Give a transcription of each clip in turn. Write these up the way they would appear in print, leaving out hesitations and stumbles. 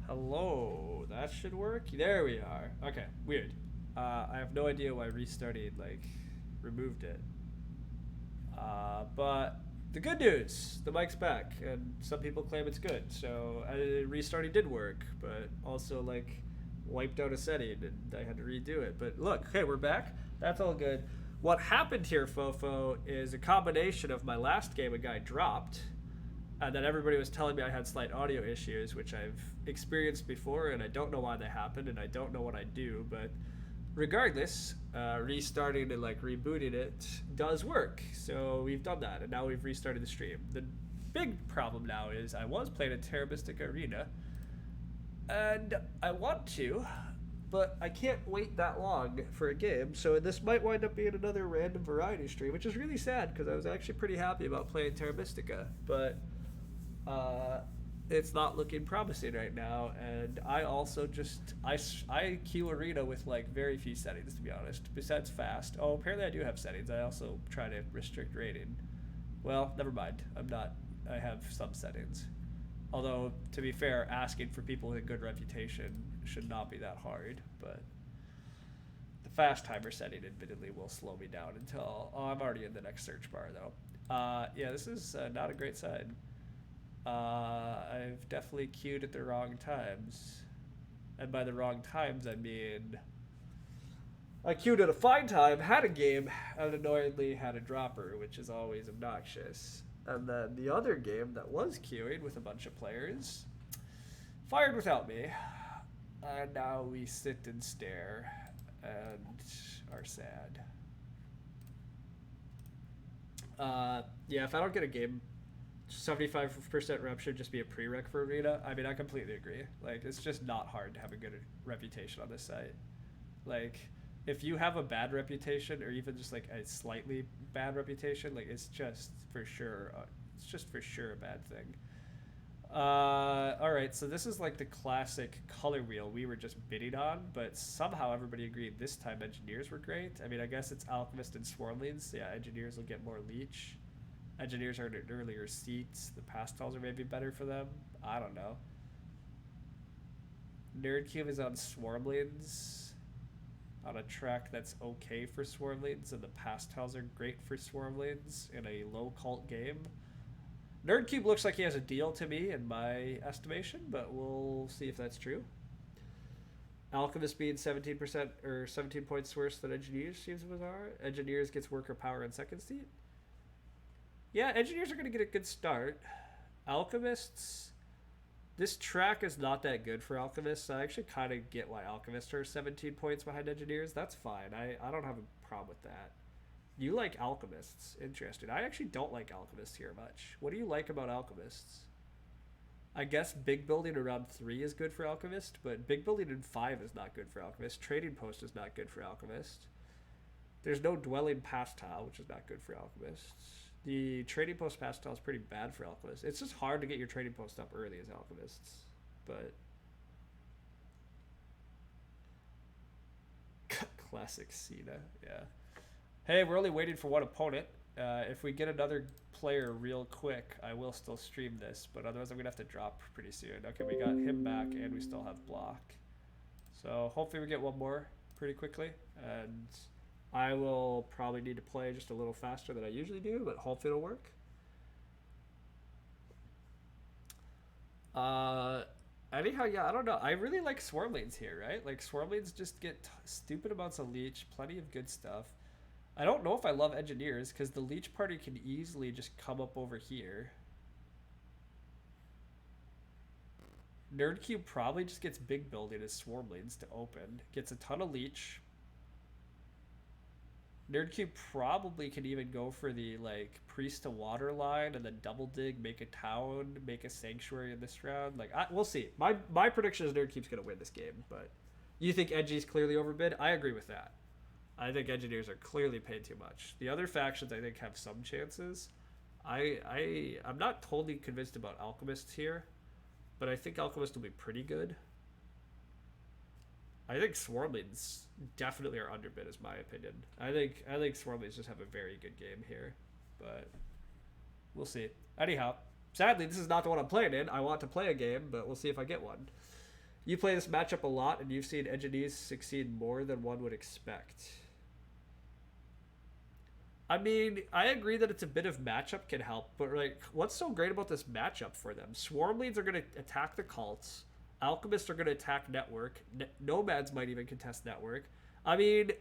Hello, that should work. There we are. Okay, weird. I have no idea why restarting removed it. But the good news, the mic's back, and some people claim it's good. So restarting did work, but also wiped out a setting, and I had to redo it. But look, okay, we're back. That's all good. What happened here, Fofo, is a combination of my last game a guy dropped, and then everybody was telling me I had slight audio issues, which I've experienced before, and I don't know why they happened, and I don't know what I do, but regardless, restarting and rebooting it does work. So we've done that, and now we've restarted the stream. The big problem now is I was playing a Terra Mystica arena, and I want to, but I can't wait that long for a game, so this might wind up being another random variety stream, which is really sad because I was actually pretty happy about playing Terra Mystica, but it's not looking promising right now, and I also I queue arena with very few settings, to be honest, besides fast. Oh, apparently I do have settings. I also try to restrict rating. Well, never mind, I have some settings, although to be fair, asking for people with a good reputation should not be that hard. But the fast timer setting admittedly will slow me down until I'm already in the next search bar though. Yeah, this is not a great sign. I've definitely queued at the wrong times. And by the wrong times, I mean I queued at a fine time, had a game, and annoyingly had a dropper, which is always obnoxious. And then the other game that was queuing with a bunch of players fired without me. And now we sit and stare and are sad. Yeah, if I don't get a game, 75% rep should just be a prereq for arena. I mean, I completely agree. It's just not hard to have a good reputation on this site. If you have a bad reputation, or even just a slightly bad reputation, it's just for sure a bad thing. All right, so this is the classic color wheel we were just bidding on, but somehow everybody agreed this time engineers were great. I mean, I guess it's alchemist and swarmlings. Yeah, engineers will get more leech. Engineers are in earlier seats. The pastels are maybe better for them. I don't know. Nerd Cube is on Swarmlings, on a track that's okay for Swarmlings, and the pastels are great for Swarmlings in a low cult game. Nerd Cube looks like he has a deal to me in my estimation, but we'll see if that's true. Alchemist being 17% or 17 points worse than Engineers seems bizarre. Engineers gets worker power in second seat. Yeah, engineers are going to get a good start. Alchemists, this track is not that good for alchemists. I actually kind of get why alchemists are 17 points behind engineers. That's fine. I don't have a problem with that. You like alchemists. Interesting. I actually don't like alchemists here much. What do you like about alchemists? I guess big building around 3 is good for alchemist, but big building in 5 is not good for alchemist. Trading post is not good for alchemist. There's no dwelling pastile, which is not good for alchemists. The trading post pastile is pretty bad for alchemists. It's just hard to get your trading post up early as alchemists. But classic Cena, yeah. Hey, we're only waiting for one opponent. If we get another player real quick, I will still stream this, but otherwise I'm gonna have to drop pretty soon. Okay, we got him back, and we still have block. So hopefully we get one more pretty quickly, and I will probably need to play just a little faster than I usually do, but hopefully it'll work. Anyhow, yeah, I don't know. I really like Swarmlings here, right? Swarmlings just get stupid amounts of leech, plenty of good stuff. I don't know if I love engineers, because the leech party can easily just come up over here. Nerdcube probably just gets big building as Swarmlings to open. Gets a ton of leech. Nerdcube probably can even go for the priest to water line and then double dig, make a town, make a sanctuary in this round. We'll see. My prediction is Nerdcube's gonna win this game, but you think Edgy's clearly overbid? I agree with that. I think engineers are clearly paid too much. The other factions I think have some chances. I'm not totally convinced about alchemists here, but I think alchemists will be pretty good. I think swarmlings definitely are underbid, is my opinion. I think swarmlings just have a very good game here, but we'll see. Anyhow, sadly, this is not the one I'm playing in. I want to play a game, but we'll see if I get one. You play this matchup a lot, and you've seen engineers succeed more than one would expect. I mean, I agree that it's a bit of matchup can help, but like, what's so great about this matchup for them? Swarmlings are going to attack the cults. Alchemists are going to attack network. Nomads might even contest network. I mean,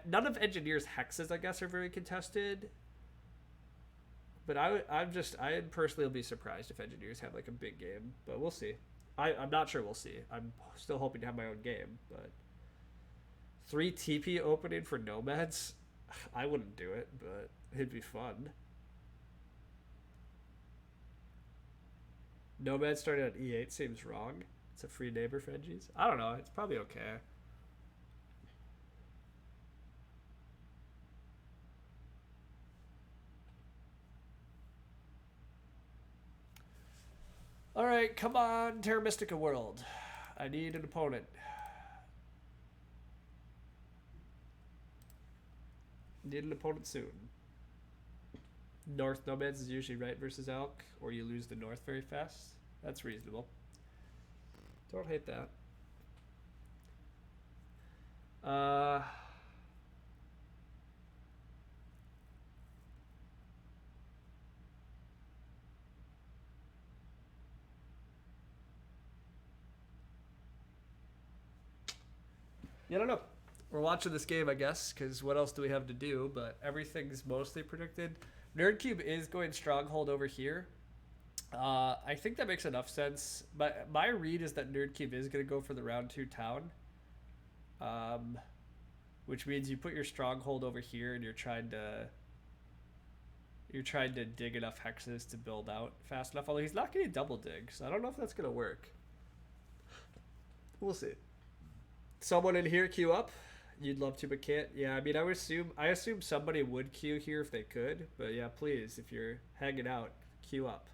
none of engineers' hexes, I guess, are very contested. But I personally will be surprised if engineers have like a big game, but we'll see. I'm not sure we'll see. I'm still hoping to have my own game, but 3 TP opening for nomads, I wouldn't do it, but it'd be fun. Nomads starting at E8 seems wrong. It's a free neighbor for NGs. I don't know. It's probably okay. All right, come on, Terra Mystica world. I need an opponent. Need an opponent soon. North Nomads is usually right versus Elk, or you lose the North very fast. That's reasonable. Don't hate that. Yeah, I don't know. We're watching this game, I guess, because what else do we have to do? But everything's mostly predicted. Nerdcube is going Stronghold over here. I think that makes enough sense. But my read is that Nerdcube is going to go for the round 2 town. Which means you put your Stronghold over here and you're trying to dig enough hexes to build out fast enough. Although he's not getting double dig, so I don't know if that's going to work. We'll see. Someone in here queue up. You'd love to, but can't. Yeah, I mean, I assume somebody would queue here if they could. But yeah, please, if you're hanging out, queue up.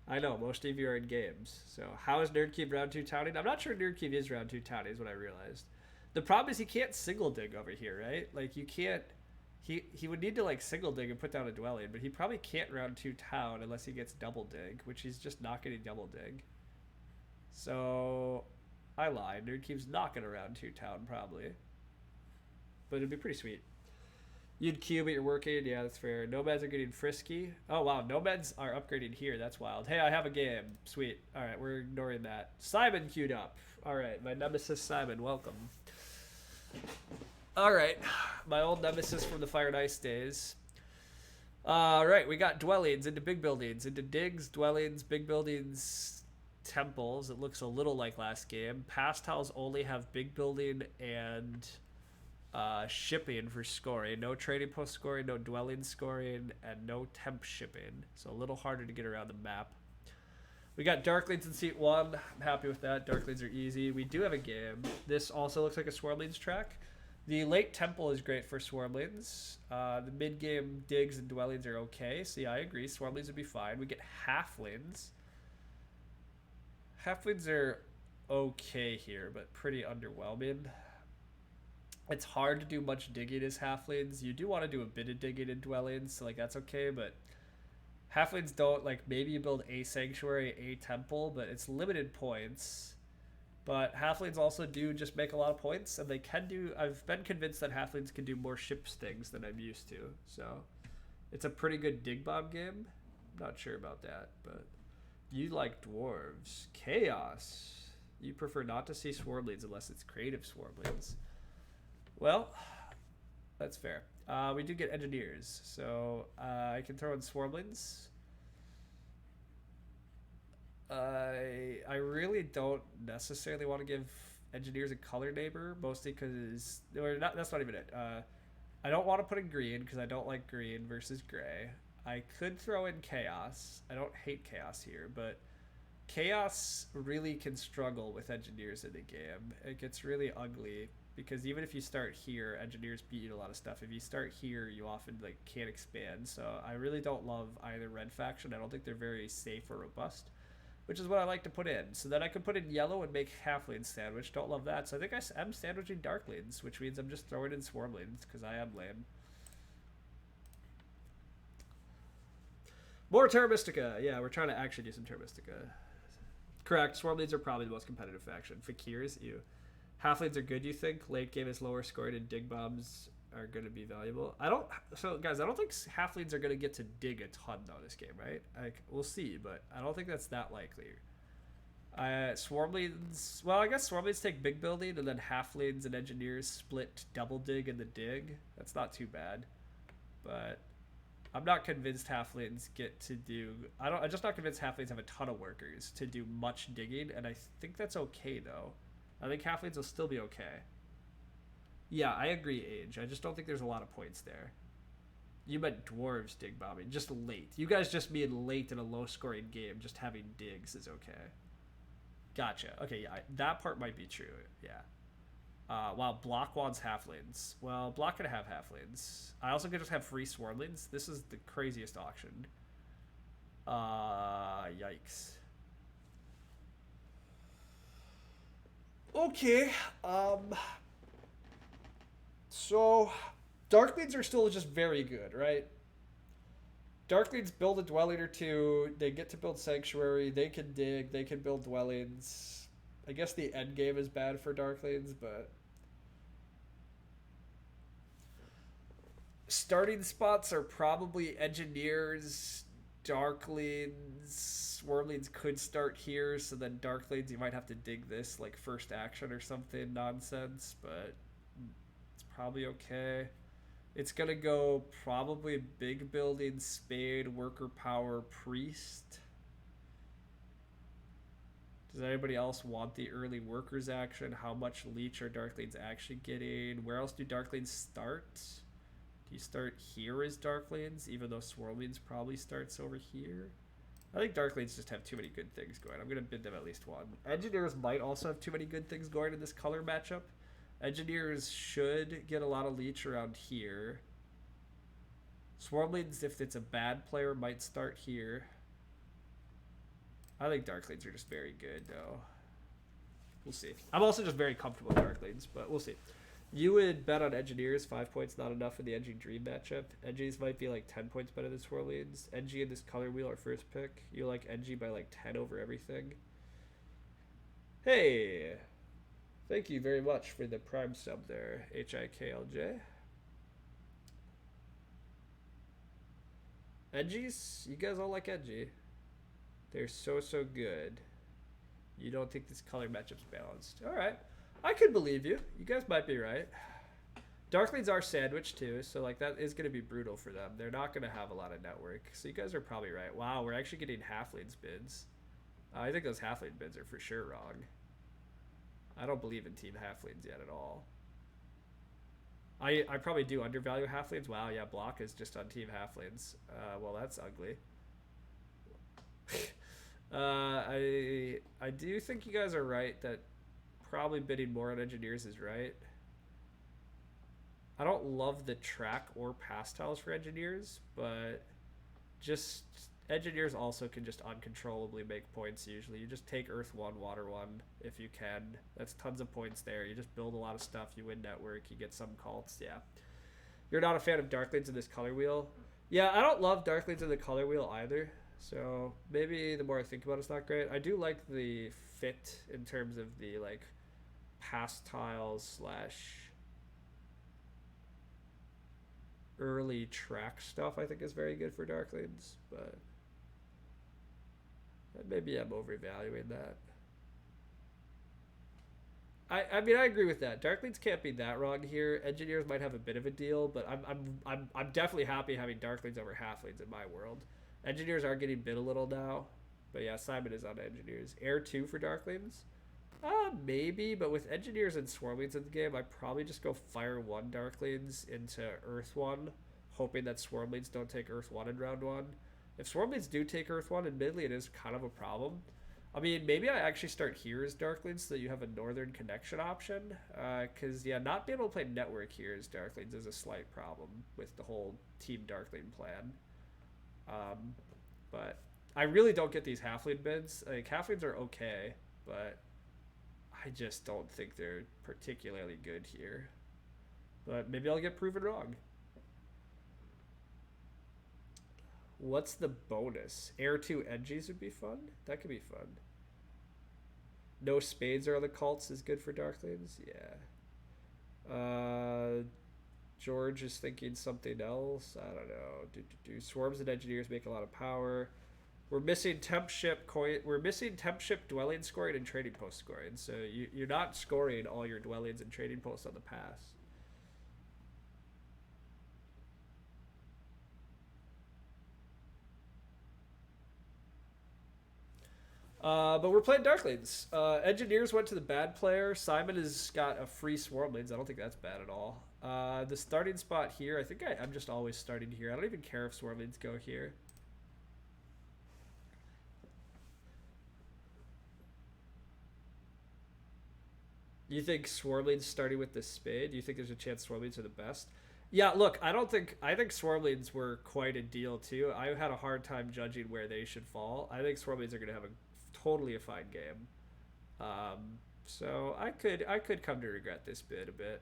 I know most of you are in games. So how is Nerdcube round 2 towning? I'm not sure Nerdcube is round 2 towning. Is what I realized. The problem is he can't single dig over here, right? Like you can't. He would need to like single dig and put down a dwelling, but he probably can't round 2 town unless he gets double dig, which he's just not getting double dig. So I lied. Nerdcube's not gonna round 2 town probably. But it'd be pretty sweet. You'd queue, but you're working. Yeah, that's fair. Nomads are getting frisky. Oh, wow. Nomads are upgrading here. That's wild. Hey, I have a game. Sweet. All right, we're ignoring that. Simon queued up. All right, my nemesis Simon. Welcome. All right, my old nemesis from the Fire and Ice days. All right, we got dwellings into big buildings, into digs, dwellings, big buildings, temples. It looks a little like last game. Past tiles only have big building and shipping for scoring. No trading post scoring, no dwelling scoring, and no temp shipping. So a little harder to get around the map. We got Darklings in seat 1. I'm happy with that. Darklings are easy. We do have a game. This also looks like a Swarmlings track. The late temple is great for Swarmlings. The mid-game digs and dwellings are okay. So yeah, I agree. Swarmlings would be fine. We get Halflings. Halflings are okay here, but pretty underwhelming. It's hard to do much digging as halflings. You do want to do a bit of digging in dwellings, so like that's okay, but halflings don't, like, maybe you build a sanctuary, a temple, but it's limited points. But halflings also do just make a lot of points, and they can do, I've been convinced that halflings can do more ships things than I'm used to, so it's a pretty good dig bomb game. Not sure about that, but you like dwarves. Chaos. You prefer not to see swarmlings unless it's creative swarmlings. Well, that's fair. We do get engineers, so I can throw in swarmlings. I really don't necessarily want to give engineers a color neighbor, mostly because, or not, that's not even it. I don't want to put in green because I don't like green versus gray. I could throw in chaos. I don't hate chaos here, but chaos really can struggle with engineers in the game. It gets really ugly. because even if you start here, engineers beat you to a lot of stuff. If you start here, you often like can't expand. So I really don't love either red faction. I don't think they're very safe or robust, which is what I like to put in. So then I can put in yellow and make halflings sandwich. Don't love that. So I think I'm sandwiching darklings, which means I'm just throwing in swarmlings because I am lame. More Terra Mystica. Yeah, we're trying to actually do some Terra Mystica. Correct. Swarmlings are probably the most competitive faction. Fakirs, ew. Halflings are good, you think? Late game is lower scored and dig bombs are going to be valuable. So guys, I don't think halflings are going to get to dig a ton though this game, right? Like, we'll see, but I don't think that's that likely. Swarmlings, well, I guess Swarmlings take big building and then halflings and engineers split double dig and the dig. That's not too bad, but I'm not convinced halflings get to do. I'm just not convinced halflings have a ton of workers to do much digging, and I think that's okay though. I think halflings will still be okay. Yeah, I agree, Age. I just don't think there's a lot of points there. You meant dwarves dig bombing, just late. You guys just being late in a low-scoring game, just having digs is okay. Gotcha. Okay, yeah, that part might be true. Yeah. Wow, Block wants halflings. Well, Block could have halflings. I also could just have free swarmlings. This is the craziest auction. Yikes. Okay. So, Darklings are still just very good, right? Darklings build a dwelling or two. They get to build Sanctuary. They can dig. They can build dwellings. I guess the end game is bad for Darklings, but starting spots are probably Engineers, Darklings. Swarmlings could start here, so then Darklings, you might have to dig this like first action or something nonsense, but it's probably okay. It's gonna go probably big building, spade, worker power, priest. Does anybody else want the early workers action? How much leech are Darklings actually getting? Where else do Darklings start? Do you start here as Darklings, even though Swarmlings probably starts over here? I think Darklings just have too many good things going. I'm going to bid them at least one. Engineers might also have too many good things going in this color matchup. Engineers should get a lot of leech around here. Swarmlings, if it's a bad player, might start here. I think Darklings are just very good, though. We'll see. I'm also just very comfortable with Darklings, but we'll see. You would bet on Engineers. 5 points not enough in the Engie Dream matchup. Engies might be like 10 points better than Swarmlings. Engie in this color wheel are first pick. You like Engie by like 10 over everything. Hey! Thank you very much for the prime sub there, HIKLJ. Engies? You guys all like Engie. They're so good. You don't think this color matchup's balanced. Alright. I could believe you. You guys might be right. Darklings are sandwiched too, so like that is going to be brutal for them. They're not going to have a lot of network. So you guys are probably right. Wow, we're actually getting halflings bids. I think those halfling bids are for sure wrong. I don't believe in team halflings yet at all. I probably do undervalue halflings. Wow, yeah, Block is just on team halflings. Well, that's ugly. I do think you guys are right that probably bidding more on Engineers is right. I don't love the track or pastiles for Engineers, but just Engineers also can just uncontrollably make points usually. You just take Earth 1, Water 1 if you can. That's tons of points there. You just build a lot of stuff, you win network, you get some cults, yeah. You're not a fan of Darklings in this color wheel? Yeah, I don't love Darklings in the color wheel either. So maybe the more I think about it, it's not great. I do like the fit in terms of the like pastiles / early track stuff. I think is very good for Darklings, but maybe I'm overvaluing that. I mean I agree with that. Darklings can't be that wrong here. Engineers might have a bit of a deal, but I'm definitely happy having Darklings over halflings in my world. Engineers are getting bid a little now, but yeah, Simon is on Engineers. Air 2 for Darklings? Maybe, but with Engineers and Swarmlings in the game, I'd probably just go Fire 1 Darklings into Earth 1, hoping that Swarmlings don't take Earth 1 in round 1. If Swarmlings do take Earth 1, admittedly it is kind of a problem. I mean, maybe I actually start here as Darklings so that you have a northern connection option. Because, yeah, not being able to play network here as Darklings is a slight problem with the whole Team Darkling plan. Um, but I really don't get these halfling bids. Like, halflings are okay, but I just don't think they're particularly good here. But maybe I'll get proven wrong. What's the bonus? Heir 2 Edgies would be fun? That could be fun. No spades or other cults is good for Darklings? Yeah. George is thinking something else. I don't know. Swarms and engineers make a lot of power. We're missing temp ship coin. We're missing temp ship dwelling scoring and trading post scoring. So you're not scoring all your dwellings and trading posts on the pass. But we're playing Darklings. Engineers went to the bad player. Simon has got a free Swarmlings. I don't think that's bad at all. The starting spot here, I think I'm just always starting here. I don't even care if Swarmlings go here. You think Swarmlings starting with the spade? Do you think there's a chance Swarmlings are the best? Yeah, look, I think Swarmlings were quite a deal too. I had a hard time judging where they should fall. I think Swarmlings are going to have a totally a fine game. So I could come to regret this bid a bit.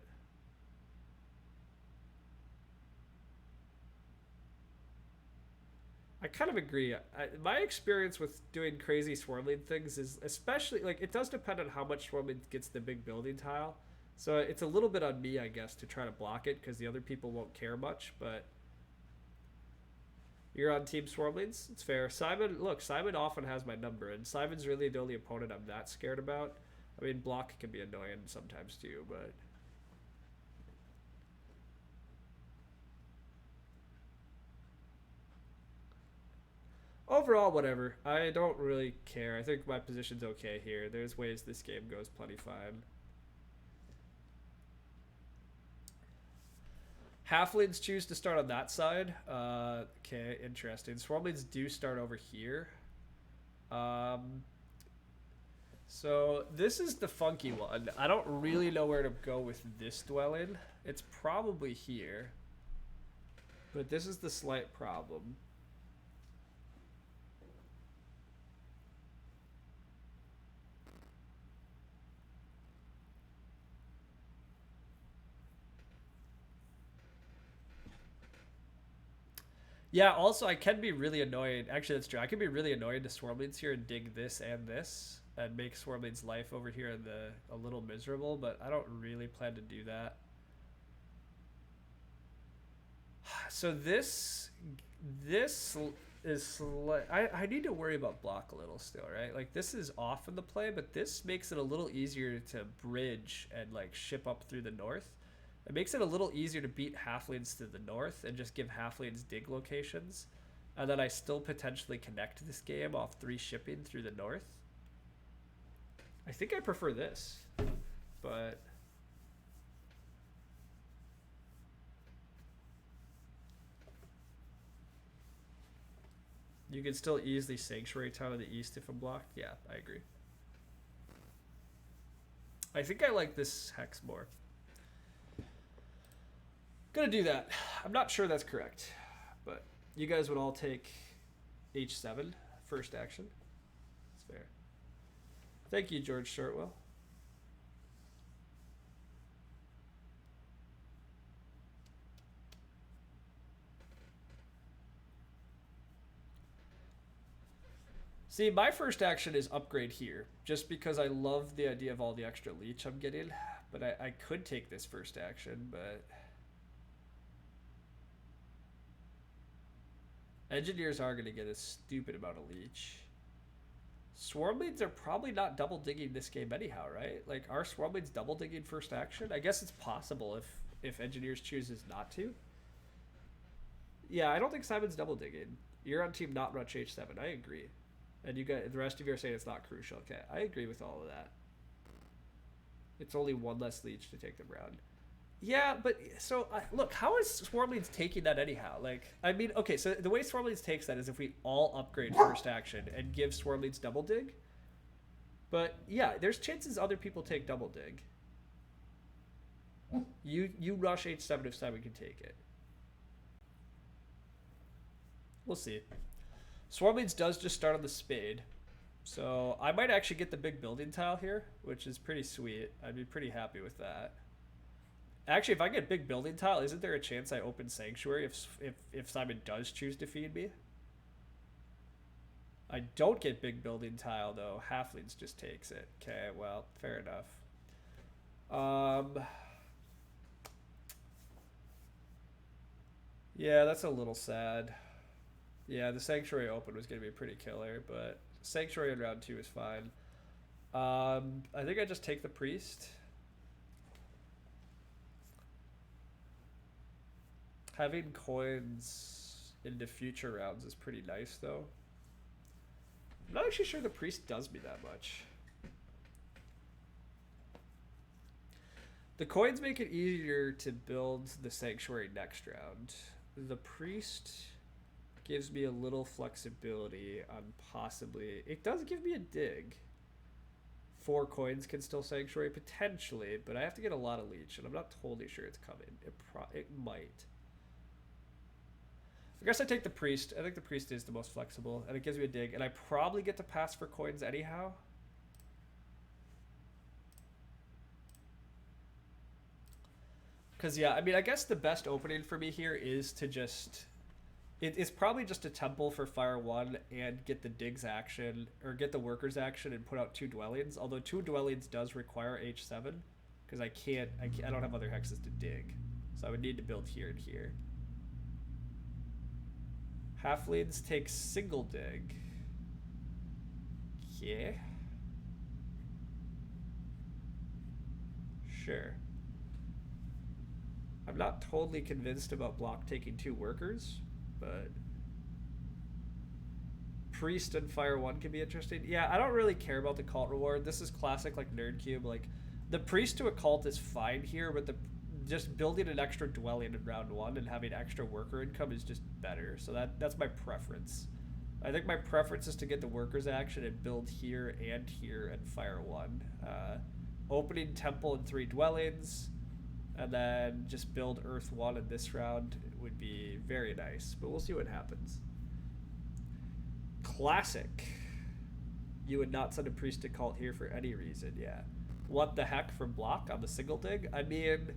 I kind of agree. My experience with doing crazy Swarmling things is especially like it does depend on how much Swarmling gets the big building tile. So it's a little bit on me, I guess, to try to block it because the other people won't care much. But you're on Team Swarmlings. It's fair. Simon, look, Simon often has my number, and Simon's really the only opponent I'm that scared about. I mean, block can be annoying sometimes too, but overall, whatever. I don't really care. I think my position's okay here. There's ways this game goes plenty fine. Halflings choose to start on that side. Okay, interesting. Swarmlings do start over here. So this is the funky one. I don't really know where to go with this dwelling. It's probably here. But this is the slight problem. Yeah, also I can be really annoyed. Actually, that's true. I can be really annoyed to Swarmlings here and dig this and make Swarmlings' life over here a little miserable, but I don't really plan to do that. So this is I need to worry about block a little still, right? Like this is off in the play, but this makes it a little easier to bridge and like ship up through the north. It makes it a little easier to beat halflings to the north and just give halflings dig locations. And then I still potentially connect this game off 3 shipping through the north. I think I prefer this, but you can still easily Sanctuary Town in the east if I'm blocked. Yeah, I agree. I think I like this hex more. Gonna do that. I'm not sure that's correct, but you guys would all take H7 first action. That's fair. Thank you, George Shortwell. See, my first action is upgrade here, just because I love the idea of all the extra leech I'm getting. But I could take this first action, but engineers are going to get a stupid amount of leech. Swarmlings are probably not double digging this game anyhow, right? Like, are Swarmlings double digging first action? I guess it's possible if engineers chooses not to. Yeah, I don't think Simon's double digging. You're on team not rush H7. I agree. And you got the rest of you are saying it's not crucial. Okay, I agree with all of that. It's only 1 less leech to take them round. Yeah, but so look, how is Swarmlings taking that anyhow? Like, I mean, okay, so the way Swarmlings takes that is if we all upgrade first action and give Swarmlings double dig. But yeah, there's chances other people take double dig. You rush H7 if Simon can take it. We'll see. Swarmblades does just start on the spade. So I might actually get the big building tile here, which is pretty sweet. I'd be pretty happy with that. Actually, if I get big building tile, isn't there a chance I open Sanctuary if Simon does choose to feed me? I don't get big building tile though. Halflings just takes it. Okay, well, fair enough. Yeah, that's a little sad. Yeah, the Sanctuary open was gonna be pretty killer, but Sanctuary in round 2 is fine. I think I just take the Priest. Having coins into future rounds is pretty nice, though. I'm not actually sure the Priest does me that much. The coins make it easier to build the Sanctuary next round. The Priest gives me a little flexibility on possibly... It does give me a dig. 4 coins can still Sanctuary, potentially, but I have to get a lot of Leech, and I'm not totally sure it's coming. It might. I guess I take the Priest. I think the Priest is the most flexible, and it gives me a dig, and I probably get to pass for coins anyhow. Because, yeah, I mean, I guess the best opening for me here is to just... It's probably just a temple for Fire 1 and get the digs action, or get the workers action and put out 2 dwellings, although 2 dwellings does require H7, because I don't have other hexes to dig. So I would need to build here and here. Halflings take single dig. Yeah. Sure. I'm not totally convinced about block taking 2 workers, but Priest and Fire 1 can be interesting. Yeah, I don't really care about the cult reward. This is classic like Nerd Cube. Like the Priest to a cult is fine here, but just building an extra dwelling in round 1 and having extra worker income is just better. So that's my preference. I think my preference is to get the workers action and build here and Fire 1. Opening temple and 3 dwellings, and then just build Earth 1 in this round would be very nice. But we'll see what happens. Classic. You would not send a priest to cult here for any reason, yeah. What the heck from block on the single dig? I mean...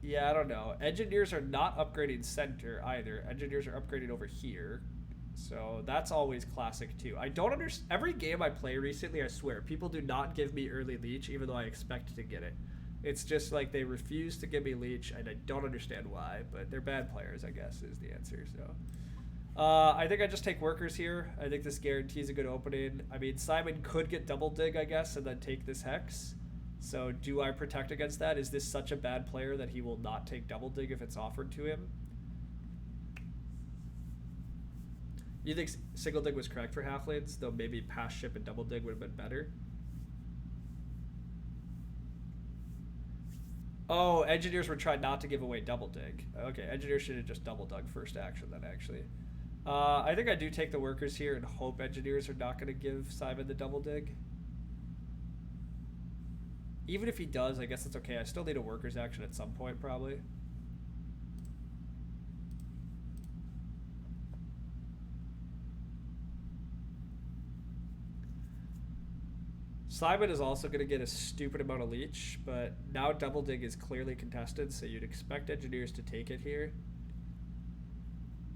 Yeah, I don't know. Engineers are not upgrading center either. Engineers are upgrading over here. So that's always classic too. I don't understand. Every game I play recently, I swear, people do not give me early leech even though I expect to get it. It's just like they refuse to give me leech and I don't understand why, but they're bad players, I guess, is the answer. So I think I just take workers here. I think this guarantees a good opening. I mean, Simon could get double dig, I guess, and then take this hex. So do I protect against that? Is this such a bad player that he will not take double dig if it's offered to him? You think single dig was correct for halflings, though maybe pass ship and double dig would have been better? Oh, engineers were trying not to give away double dig. Okay, engineers should have just double dug first action then, actually. I think I do take the workers here and hope engineers are not going to give Simon the double dig. Even if he does, I guess it's okay. I still need a workers action at some point, probably. Simon is also going to get a stupid amount of leech, but now double dig is clearly contested, so you'd expect engineers to take it here.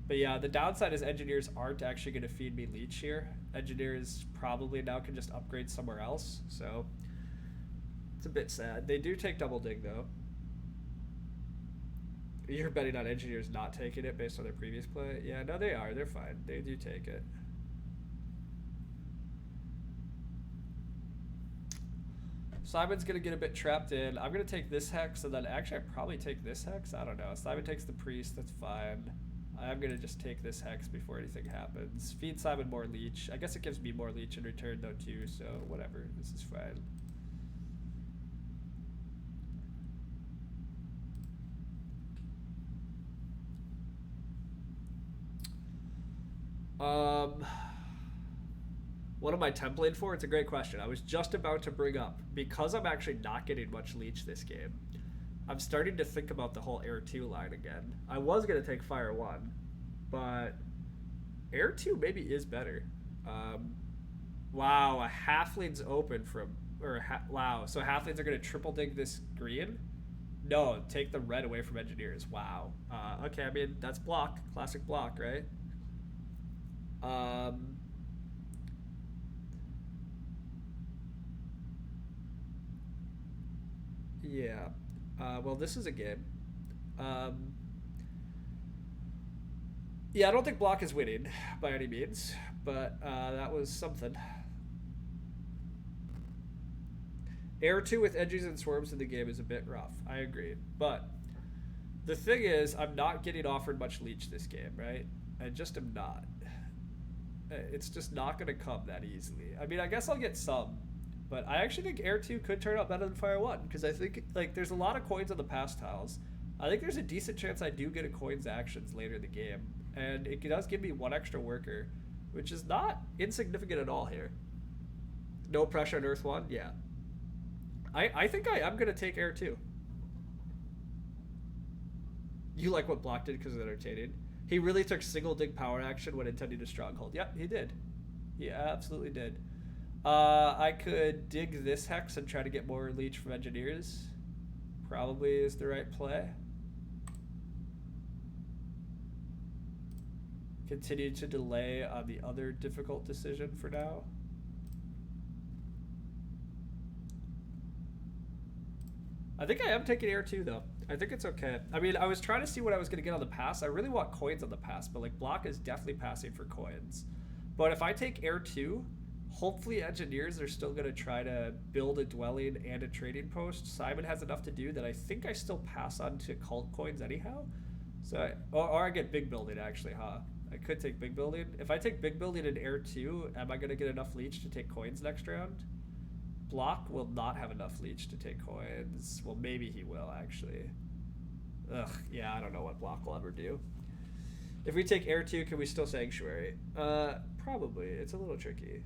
But yeah, the downside is engineers aren't actually going to feed me leech here. Engineers probably now can just upgrade somewhere else, so it's a bit sad. They do take double dig, though. You're betting on engineers not taking it based on their previous play? Yeah, no, they are. They're fine. They do take it. Simon's going to get a bit trapped in. I'm going to take this hex, and then actually I'd probably take this hex. I don't know. Simon takes the priest. That's fine. I'm going to just take this hex before anything happens. Feed Simon more leech. I guess it gives me more leech in return, though, too, so whatever. This is fine. What am I templating for? It's a great question. I was just about to bring up, because I'm actually not getting much leech this game, I'm starting to think about the whole Air 2 line again. I was going to take Fire 1, but Air 2 maybe is better. Wow, a halfling's open from... wow, so halflings are going to triple dig this green? No, take the red away from engineers. Wow. Okay, I mean, that's block. Classic block, right? Yeah. Well, this is a game. Yeah, I don't think block is winning by any means, but that was something. Air 2 with edges and swarms in the game is a bit rough. I agree. But the thing is, I'm not getting offered much leech this game, right? I just am not. It's just not going to come that easily. I mean, I guess I'll get some, but I actually think Air 2 could turn out better than Fire 1, because I think, like, there's a lot of coins on the pass tiles. I think there's a decent chance I do get a coins actions later in the game, and it does give me one extra worker, which is not insignificant at all here. No pressure on Earth 1? Yeah. I think I am going to take Air 2. You like what block did because it's entertaining. He really took single dig power action when intending to stronghold. Yep, he did. He absolutely did. I could dig this hex and try to get more leech from engineers. Probably is the right play. Continue to delay on the other difficult decision for now. I think I am taking Air 2 though. I think it's okay. I mean, I was trying to see what I was going to get on the pass. I really want coins on the pass, but like block is definitely passing for coins. But if I take Air 2, hopefully engineers are still going to try to build a dwelling and a trading post. Simon has enough to do that I think I still pass on to cult coins anyhow. So, or I get big building actually, huh? I could take big building. If I take big building in Air 2, am I going to get enough leech to take coins next round? Block will not have enough leech to take coins. Well, maybe he will, actually. Ugh, yeah, I don't know what block will ever do. If we take Air 2, can we still Sanctuary? Probably. It's a little tricky.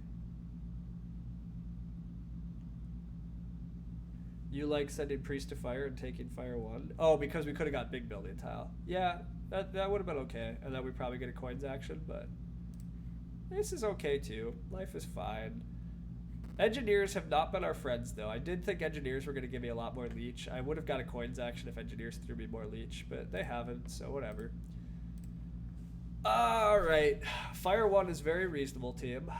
You like sending Priest to Fire and taking Fire 1? Oh, because we could have got big building tile. Yeah, that would have been okay. And then we probably get a coins action, but this is okay too. Life is fine. Engineers have not been our friends, though. I did think engineers were going to give me a lot more leech. I would have got a coins action if engineers threw me more leech, but they haven't, so whatever. All right. Fire 1 is very reasonable, team.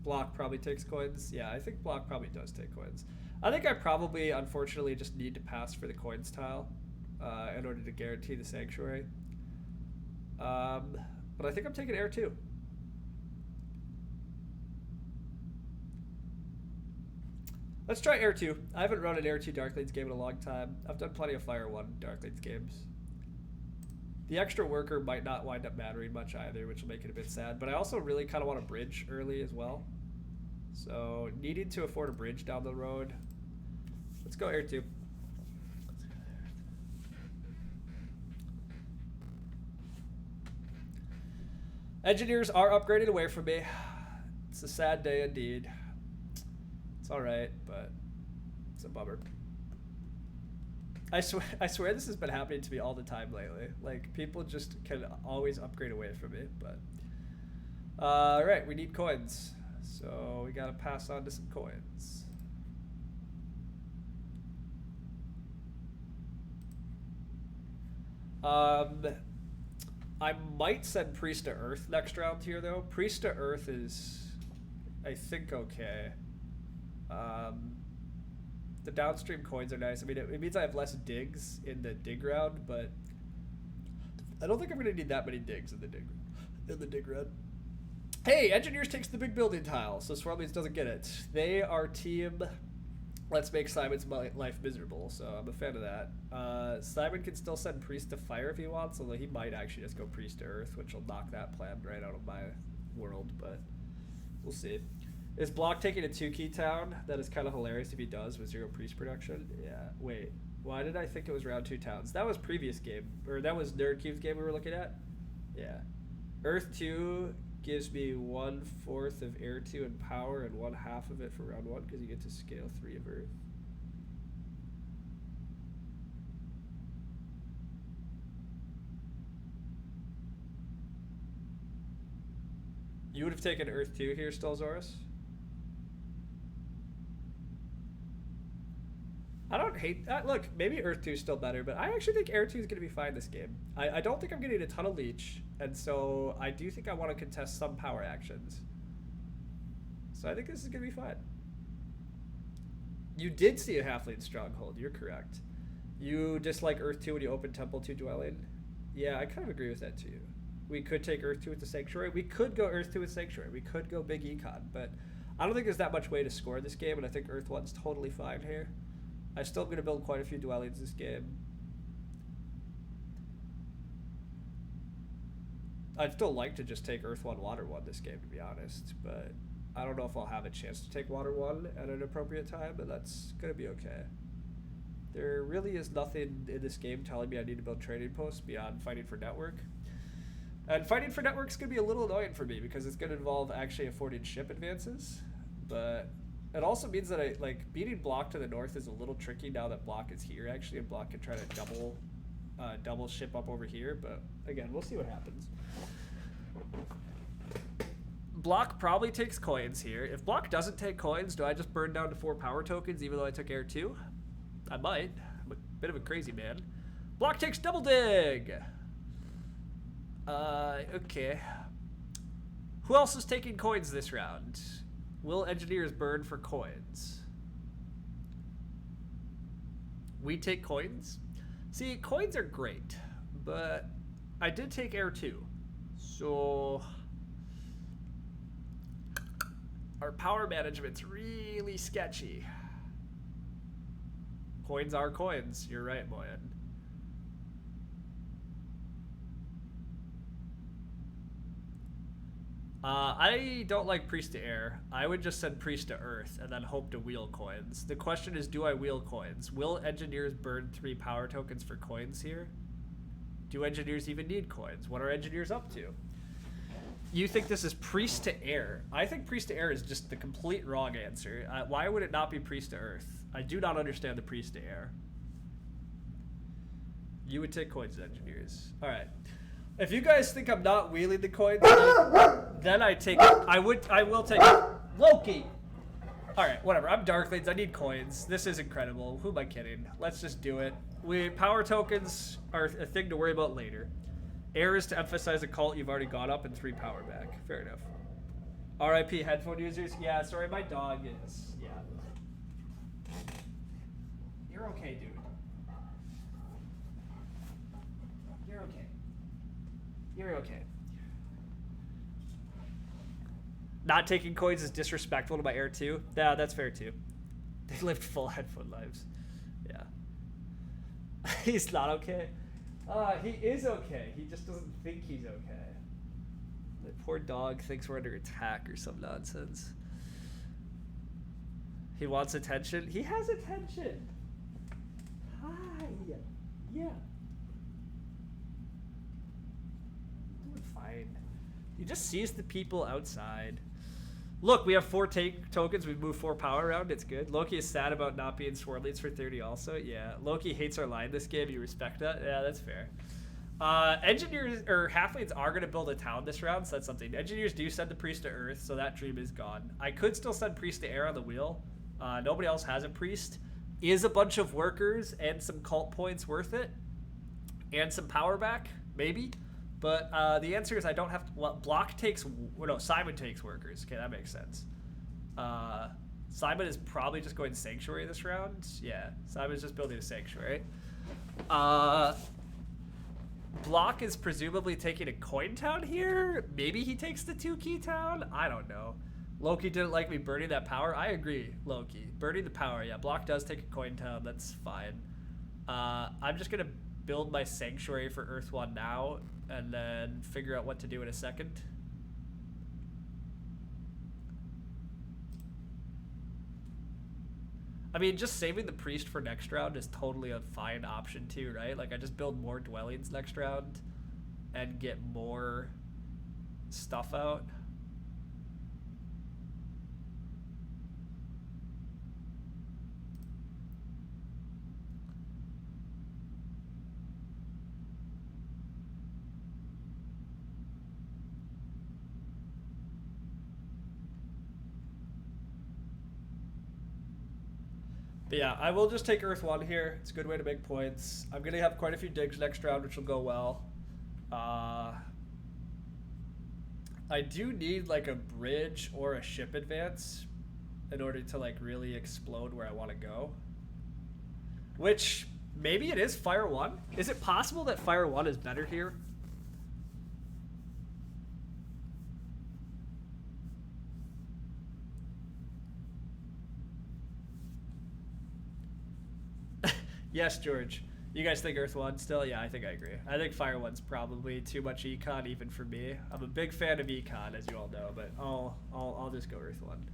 Block probably takes coins. Yeah, I think block probably does take coins. I think I probably, unfortunately, just need to pass for the coins tile. In order to guarantee the Sanctuary. But I think I'm taking Air 2. Let's try Air 2. I haven't run an Air 2 Darklings game in a long time. I've done plenty of Fire 1 Darklings games. The extra worker might not wind up mattering much either, which will make it a bit sad. But I also really kind of want a bridge early as well. So needing to afford a bridge down the road. Let's go Air 2. Engineers are upgrading away from me. It's a sad day indeed. It's alright, but it's a bummer. I swear this has been happening to me all the time lately. Like, people just can always upgrade away from me, but... Alright, we need coins. So we gotta pass on to some coins. I might send Priest to Earth next round here, though. Priest to Earth is, I think, okay. The downstream coins are nice. I mean, it means I have less digs in the dig round, but I don't think I'm going to need that many digs in the dig round. Hey, Engineers takes the big building tile, so Swarmleys doesn't get it. They are team... Let's make Simon's life miserable, so I'm a fan of that. Simon can still send Priest to Fire if he wants, although he might actually just go Priest to Earth, which will knock that plan right out of my world, but we'll see. Is Block taking a 2-key town? That is kind of hilarious if he does with 0 Priest production. Yeah, wait. Why did I think it was round 2 towns? That was previous game. Or that was Nerd Cube's game we were looking at? Yeah. Earth 2 gives me 1/4 of Air 2 in power and 1/2 of it for round 1 because you get to scale 3 of Earth. You would have taken Earth 2 here, Stelzoris? I don't hate that. Look, maybe Earth 2 is still better, but I actually think Air 2 is going to be fine this game. I don't think I'm getting a ton of leech, and so I do think I want to contest some power actions. So I think this is going to be fine. You did see a halfling stronghold. You're correct. You dislike Earth 2 when you open Temple 2 dwelling? Yeah, I kind of agree with that too. We could take Earth 2 with the Sanctuary. We could go Earth 2 with Sanctuary. We could go Big Econ, but I don't think there's that much way to score this game, and I think Earth 1's totally fine here. I'm still going to build quite a few dwellings this game. I'd still like to just take Earth 1, Water 1 this game, to be honest, but I don't know if I'll have a chance to take Water 1 at an appropriate time, but that's going to be okay. There really is nothing in this game telling me I need to build trading posts beyond fighting for network. And fighting for network is going to be a little annoying for me because it's going to involve actually affording ship advances, but it also means that beating Block to the north is a little tricky now that Block is here, actually, and Block can try to double ship up over here, but again, we'll see what happens. Block probably takes coins here. If Block doesn't take coins, do I just burn down to 4 power tokens even though I took Air 2? I might. I'm a bit of a crazy man. Block takes Double Dig! Okay. Who else is taking coins this round? Will engineers burn for coins? We take coins? See, coins are great, but I did take Air 2. So our power management's really sketchy. Coins are coins. You're right, Moyen. I don't like Priest to Air. I would just send Priest to Earth and then hope to wheel coins. The question is, do I wheel coins? Will engineers burn 3 power tokens for coins here? Do engineers even need coins? What are engineers up to? You think this is Priest to Air. I think Priest to Air is just the complete wrong answer. Why would it not be Priest to Earth? I do not understand the Priest to Air. You would take coins, engineers. All right. If you guys think I'm not wheeling the coins, then I take it. I will take it. Loki! Alright, whatever. I'm Darklings. I need coins. This is incredible. Who am I kidding? Let's just do it. Power tokens are a thing to worry about later. Air is to emphasize a cult you've already got up and 3 power back. Fair enough. RIP headphone users. Yeah, sorry, my dog is... Yeah. You're okay, dude. You're okay. You're okay. Not taking coins is disrespectful to my Air 2. Yeah, that's fair too. They lived full headphone lives. Yeah. He's not okay. He is okay. He just doesn't think he's okay. The poor dog thinks we're under attack or some nonsense. He wants attention. He has attention. Hi. Yeah. Fine. He just sees the people outside. Look, we have 4 tokens. We've moved 4 power around. It's good. Loki is sad about not being Sword Leads for 30 also. Yeah. Loki hates our line this game. You respect that? Yeah, that's fair. Engineers or halflings are going to build a town this round, so that's something. Engineers do send the priest to Earth, so that dream is gone. I could still send priest to Air on the wheel. Nobody else has a priest. Is a bunch of workers and some cult points worth it? And some power back? Maybe. But the answer is I don't have to. Well, Block takes. No, Simon takes workers. Okay, that makes sense. Simon is probably just going Sanctuary this round. Yeah, Simon's just building a Sanctuary. Block is presumably taking a coin town here. Maybe he takes the 2 key town. I don't know. Loki didn't like me burning that power. I agree, Loki. Burning the power. Yeah, Block does take a coin town. That's fine. I'm just gonna build my Sanctuary for Earth 1 now, and then figure out what to do in a second. I mean, just saving the priest for next round is totally a fine option too, right? Like I just build more dwellings next round and get more stuff out. But yeah, I will just take Earth 1 here. It's a good way to make points. I'm going to have quite a few digs next round, which will go well. I do need like a bridge or a ship advance in order to like really explode where I want to go. Which, maybe it is Fire 1? Is it possible that Fire 1 is better here? Yes, George. You guys think Earth 1 still? Yeah, I think I agree. I think Fire 1's probably too much econ even for me. I'm a big fan of econ, as you all know, but I'll just go Earth 1.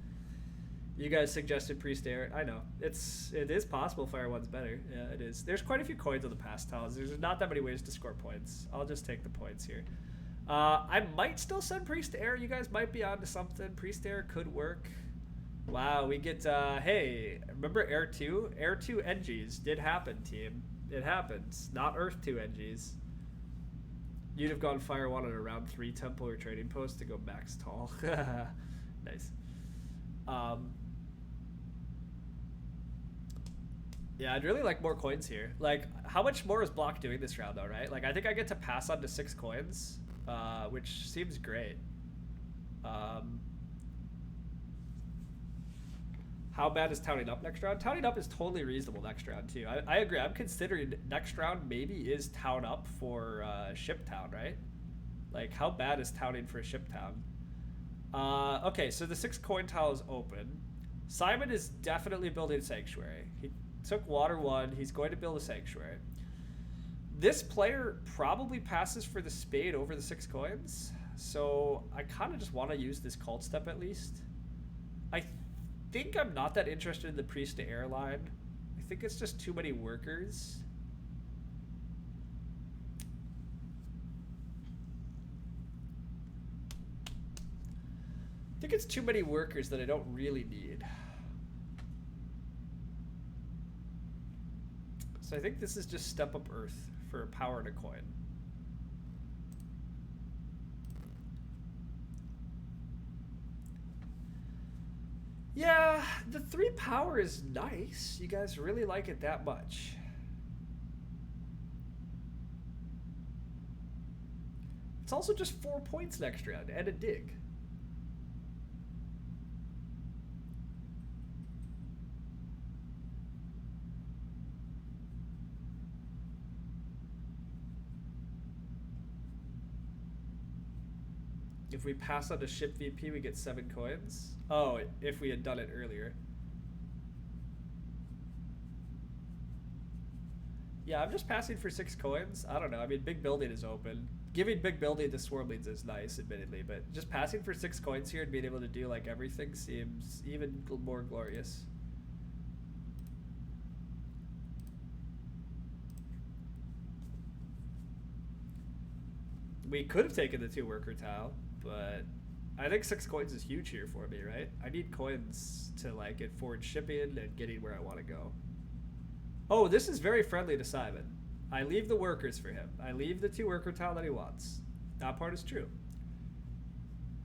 You guys suggested Priest Air. I know. It is possible Fire 1's better. Yeah, it is. There's quite a few coins on the past tiles. There's not that many ways to score points. I'll just take the points here. I might still send Priest Air. You guys might be onto something. Priest Air could work. Wow, we get, hey, remember Air 2? Air 2 NGs did happen, team. It happens. Not Earth 2 NGs. You'd have gone Fire 1 on a round 3 temple or trading post to go max tall. Nice. Yeah, I'd really like more coins here. Like, how much more is Block doing this round, though, right? Like, I think I get to pass on to 6 coins, which seems great. How bad is Towning Up next round? Towning Up is totally reasonable next round, too. I agree. I'm considering next round maybe is Town Up for Ship Town, right? Like, how bad is Towning for a Ship Town? Okay, so the 6 coin tile is open. Simon is definitely building a Sanctuary. He took Water 1. He's going to build a Sanctuary. This player probably passes for the Spade over the 6 coins. So I kind of just want to use this Cult Step at least. I think I'm not that interested in the Priest to Air line. I think it's just too many workers. I think it's too many workers that I don't really need. So I think this is just Step Up Earth for power and a coin. Yeah, the 3 power is nice. You guys really like it that much. It's also just 4 points next round and a dig. If we pass on to Ship VP, we get 7 coins. Oh, if we had done it earlier. Yeah, I'm just passing for 6 coins. I don't know. I mean, Big Building is open. Giving Big Building to Swarmlings is nice, admittedly, but just passing for 6 coins here and being able to do like everything seems even more glorious. We could have taken the 2 worker tile, but I think 6 coins is huge here for me, right? I need coins to like get forward shipping and getting where I want to go. Oh, this is very friendly to Simon. I leave the workers for him. I leave the 2 worker tile that he wants. That part is true.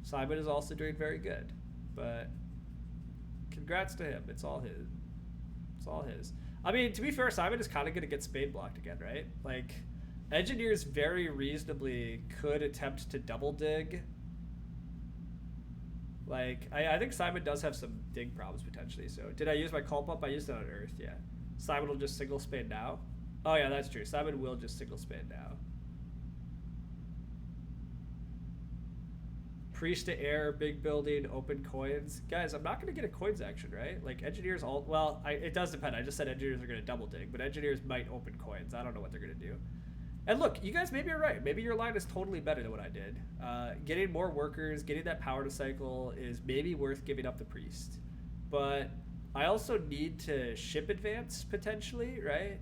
Simon is also doing very good, but congrats to him. It's all his. It's all his. I mean, to be fair, Simon is kind of going to get Spade blocked again, right? Like, Engineers very reasonably could attempt to double dig. Like, I think Simon does have some dig problems potentially. So, did I use my call pump? I used it on Earth, yeah. Simon will just single Spade now. Oh, yeah, that's true. Simon will just single Spade now. Priest to Air, Big Building, open coins. Guys, I'm not going to get a coins action, right? Like, Engineers all... Well, it does depend. I just said Engineers are going to double dig, but Engineers might open coins. I don't know what they're going to do. And look, you guys, maybe you're right. Maybe your line is totally better than what I did. Getting more workers, getting that power to cycle is maybe worth giving up the Priest. But I also need to ship advance potentially, right?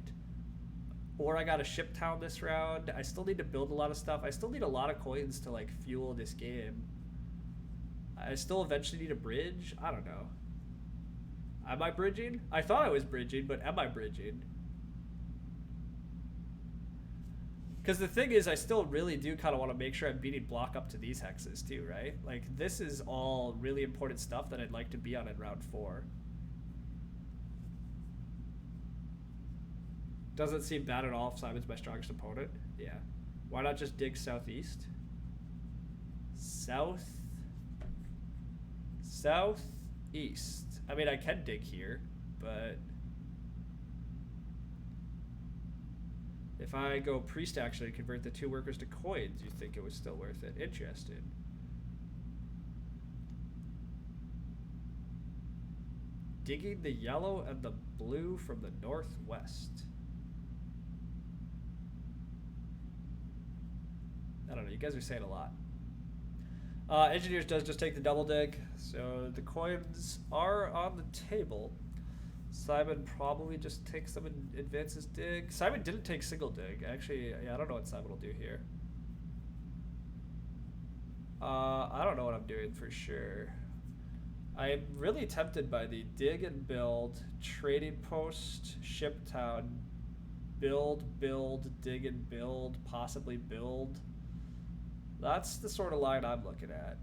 Or I got to ship town this round. I still need to build a lot of stuff. I still need a lot of coins to like fuel this game. I still eventually need a bridge. I don't know. Am I bridging? I thought I was bridging, but am I bridging? Because the thing is, I still really do kind of want to make sure I'm beating block up to these hexes too, right? Like, this is all really important stuff that I'd like to be on in round 4. Doesn't seem bad at all if Simon's my strongest opponent. Yeah. Why not just dig southeast? Southeast. I mean, I can dig here, but if I go priest action and convert the 2 workers to coins, you think it was still worth it? Interesting. Digging the yellow and the blue from the northwest. I don't know, you guys are saying a lot. Engineers does just take the double dig, so the coins are on the table. Simon probably just takes them and advances dig. Simon didn't take single dig. Actually, yeah, I don't know what Simon will do here. I don't know what I'm doing for sure. I'm really tempted by the dig and build, trading post, ship town, build, dig and build, possibly build. That's the sort of line I'm looking at.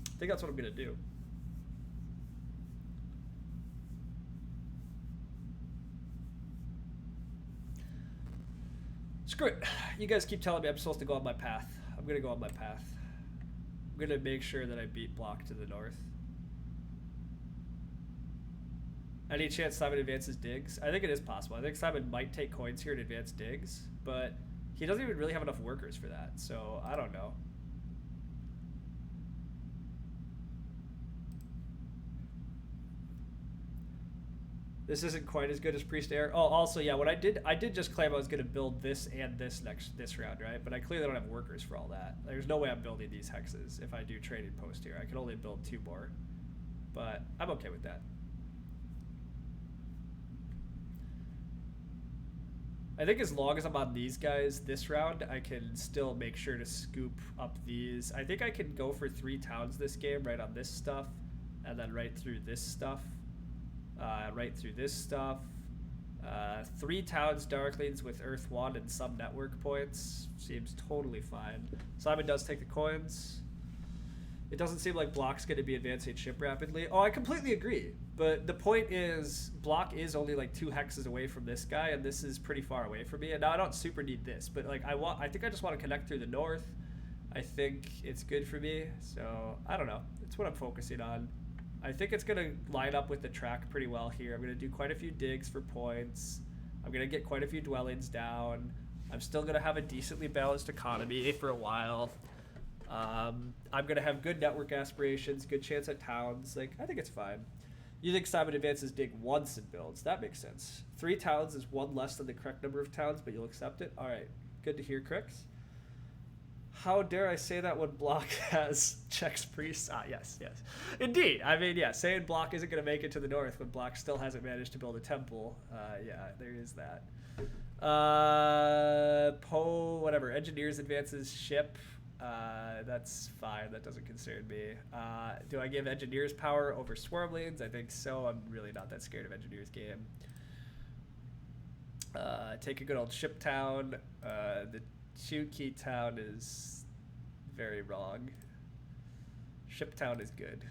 I think that's what I'm gonna do. Screw it. You guys keep telling me I'm supposed to go on my path. I'm gonna go on my path. I'm gonna make sure that I beat block to the north. Any chance Simon advances digs? I think it is possible. I think Simon might take coins here and advance digs, but he doesn't even really have enough workers for that, so I don't know. This isn't quite as good as Priest Air. Oh, also, yeah, what I did just claim I was going to build this and this this round, right? But I clearly don't have workers for all that. There's no way I'm building these hexes if I do trading post here. I can only build 2 more, but I'm okay with that. I think as long as I'm on these guys this round, I can still make sure to scoop up these. I think I can go for 3 towns this game, right on this stuff, and then right through this stuff, right through this stuff. 3 towns Darklings with Earth 1 and some network points. Seems totally fine. Simon does take the coins. It doesn't seem like Block's going to be advancing ship rapidly. Oh, I completely agree. But the point is, Block is only like 2 hexes away from this guy, and this is pretty far away from me. And now I don't super need this, but like I think I just want to connect through the north. I think it's good for me, so I don't know. It's what I'm focusing on. I think it's going to line up with the track pretty well here. I'm going to do quite a few digs for points. I'm going to get quite a few dwellings down. I'm still going to have a decently balanced economy for a while. I'm going to have good network aspirations, good chance at towns. Like, I think it's fine. You think Simon advances dig once and builds. That makes sense. 3 towns is 1 less than the correct number of towns, but you'll accept it? All right. Good to hear, Crix. How dare I say that when Block has checks priests? Ah, yes. Indeed. I mean, yeah, saying Block isn't going to make it to the north when Block still hasn't managed to build a temple. Yeah, there is that. Whatever. Engineers advances ship. That's fine. That doesn't concern me. Do I give engineers power over swarmlings? I think so. I'm really not that scared of engineers game. Take a good old ship town. The 2 key town is very wrong. Ship town is good.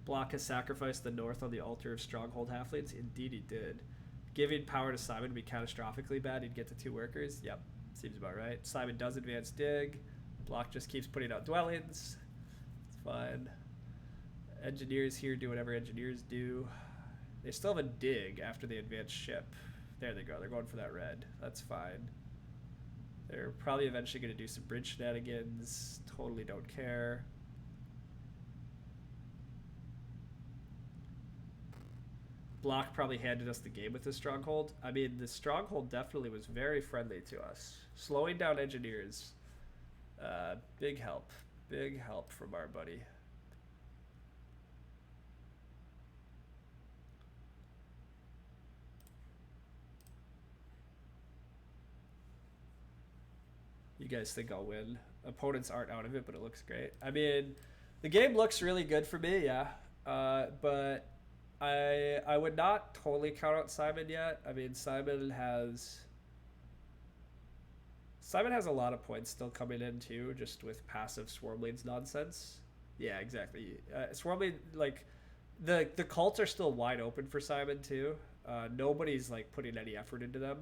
Block has sacrificed the north on the altar of stronghold halflings. Indeed he did. Giving power to Simon would be catastrophically bad. He'd get to 2 workers. Yep, seems about right. Simon does advance dig. Block just keeps putting out dwellings. It's fine. Engineers here do whatever engineers do. They still have a dig after they advance ship. There they go. They're going for that red. That's fine. They're probably eventually going to do some bridge shenanigans. Totally don't care. Block probably handed us the game with the stronghold. I mean, the stronghold definitely was very friendly to us. Slowing down engineers. Big help. Big help from our buddy. You guys think I'll win? Opponents aren't out of it, but it looks great. I mean, the game looks really good for me, yeah. But I would not totally count out Simon yet. I mean, Simon has a lot of points still coming in too, just with passive Swarmblades nonsense. Yeah, exactly. Swarmblade, like the cults are still wide open for Simon too. Nobody's like putting any effort into them.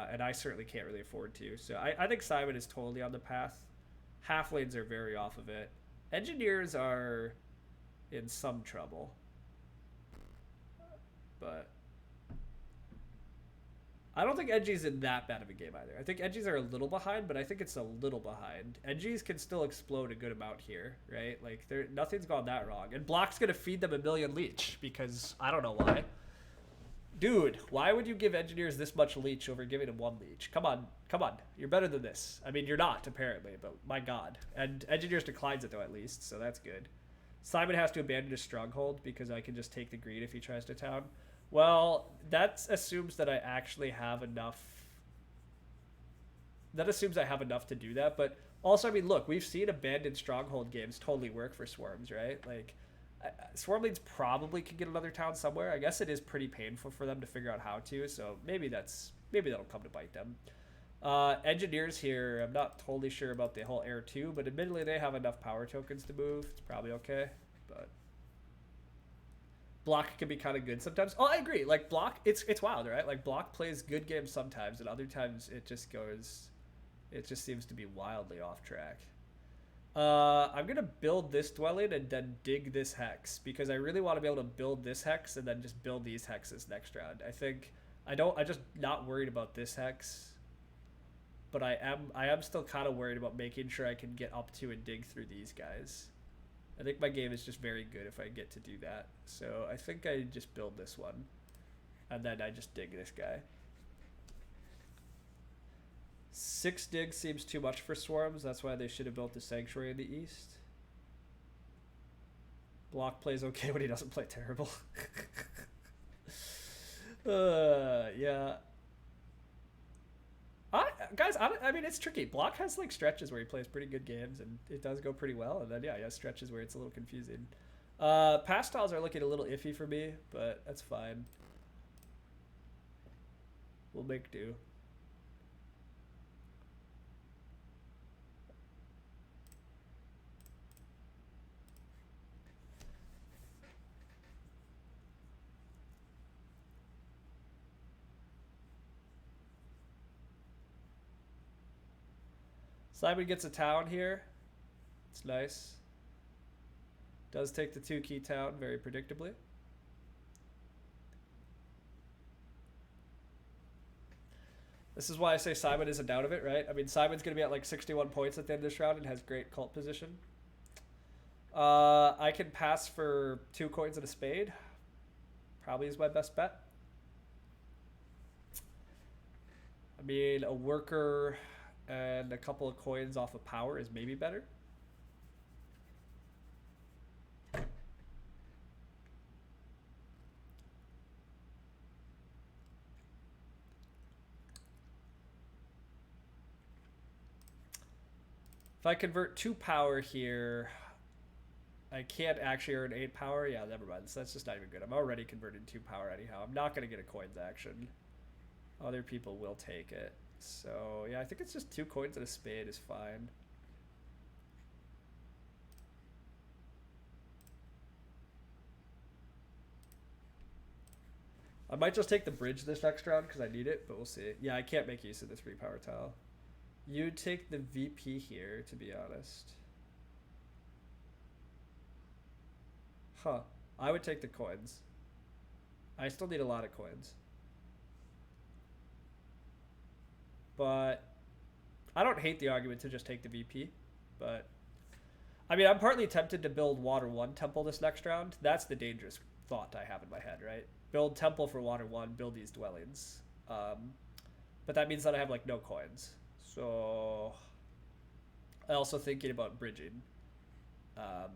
And I certainly can't really afford to. So I think Simon is totally on the path. Halflings are very off of it. Engineers are in some trouble. But I don't think Edgy's in that bad of a game either. I think Edgy's are a little behind, but I think it's a little behind. Edgy's can still explode a good amount here, right? Like, nothing's gone that wrong. And Block's going to feed them a million leech, because I don't know why. Dude, why would you give engineers this much leech over giving them one leech? Come on, come on. You're better than this. I mean, you're not, apparently, but my god. And engineers declines it, though, at least, so that's good. Simon has to abandon his stronghold because I can just take the green if he tries to town. Well, that assumes that I actually have enough. That assumes I have enough to do that, but also, I mean, look, we've seen abandoned stronghold games totally work for swarms, right? Like, Swarmblades probably could get another town somewhere. I guess it is pretty painful for them to figure out how to, so maybe that'll come to bite them. Engineers here, I'm not totally sure about the whole Air 2, but admittedly they have enough power tokens to move. It's probably okay, but Block can be kind of good sometimes. Oh, I agree. Like, Block, it's wild, right? Like, Block plays good games sometimes, and other times it just seems to be wildly off track. I'm going to build this dwelling and then dig this hex, because I really want to be able to build this hex and then just build these hexes next round. I'm just not worried about this hex, but I am still kind of worried about making sure I can get up to and dig through these guys. I think my game is just very good if I get to do that. So I think I just build this one, and then I just dig this guy. 6 digs seems too much for swarms. That's why they should have built the sanctuary in the east. Block plays okay when he doesn't play terrible. Yeah. Guys, I mean, it's tricky. Block has like stretches where he plays pretty good games, and it does go pretty well. And then, yeah, he has stretches where it's a little confusing. Pastels are looking a little iffy for me, but that's fine. We'll make do. Simon gets a town here. It's nice. Does take the 2 key town very predictably. This is why I say Simon isn't out of it, right? I mean, Simon's going to be at like 61 points at the end of this round and has great cult position. I can pass for 2 coins and a spade. Probably is my best bet. I mean, a worker and a couple of coins off of power is maybe better. If I convert 2 power here, I can't actually earn 8 power. Yeah, never mind. So that's just not even good. I'm already converted 2 power anyhow. I'm not going to get a coins action. Other people will take it. So, yeah, I think it's just 2 coins and a spade is fine. I might just take the bridge this next round because I need it, but we'll see. Yeah, I can't make use of the 3 power tile. You take the VP here, to be honest. Huh. I would take the coins. I still need a lot of coins. But I don't hate the argument to just take the VP. But I mean, I'm partly tempted to build Water 1 Temple this next round. That's the dangerous thought I have in my head, right? Build Temple for Water 1, build these dwellings. But that means that I have like no coins. So I also thinking about bridging. Um,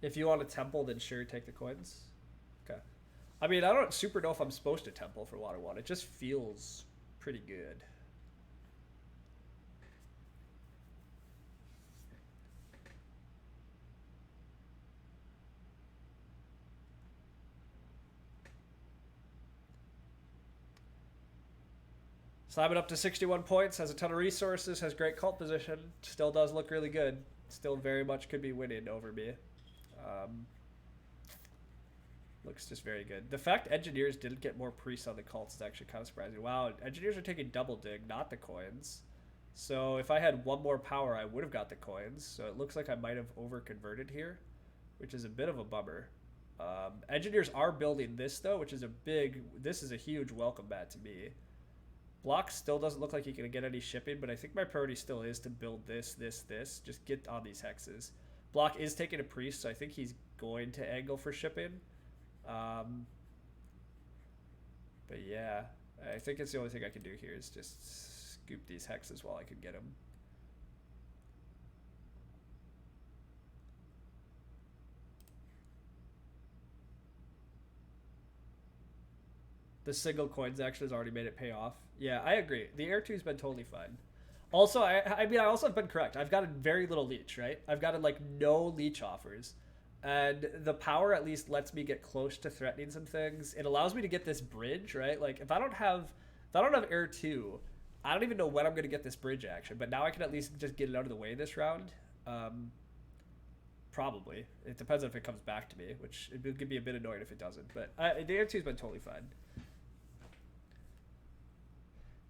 if you want a temple, then sure, take the coins. Okay. I mean, I don't super know if I'm supposed to temple for water one. It just feels pretty good. Simon up to 61 points, has a ton of resources, has great cult position, still does look really good. Still very much could be winning over me. Looks just very good. The fact engineers didn't get more priests on the cults is actually kind of surprising. Wow, engineers are taking double dig, not the coins. So if I had one more power, I would have got the coins. So it looks like I might have over-converted here, which is a bit of a bummer. Engineers are building this, though, which is this is a huge welcome mat to me. Block still doesn't look like he can get any shipping, but I think my priority still is to build this. Just get on these hexes. Block is taking a priest, so I think he's going to angle for shipping. But yeah, I think it's the only thing I can do here is just scoop these hexes while I can get them. The single coins action has already made it pay off. Yeah, I agree. The Air 2's been totally fine. Also, I mean, I also have been correct. I've gotten very little leech, right? I've gotten like no leech offers. And the power at least lets me get close to threatening some things. It allows me to get this bridge, right? Like if I don't have Air 2, I don't even know when I'm going to get this bridge action, but now I can at least just get it out of the way this round. Probably. It depends on if it comes back to me, which it could be a bit annoying if it doesn't. But the Air 2's been totally fine.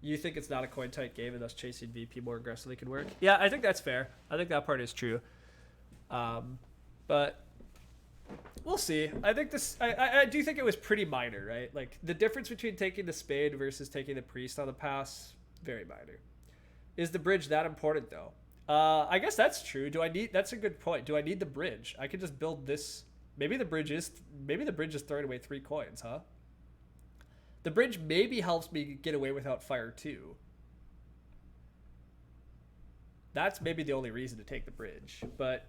You think it's not a coin tight game and thus chasing VP more aggressively can work? Yeah, I think that's fair. I think that part is true. But we'll see. I think I do think it was pretty minor, right? Like the difference between taking the spade versus taking the priest on the pass, very minor. Is the bridge that important though? I guess that's true. That's a good point. Do I need the bridge? I could just build this. Maybe the bridge is throwing away 3 coins, huh? The bridge maybe helps me get away without fire too. That's maybe the only reason to take the bridge, but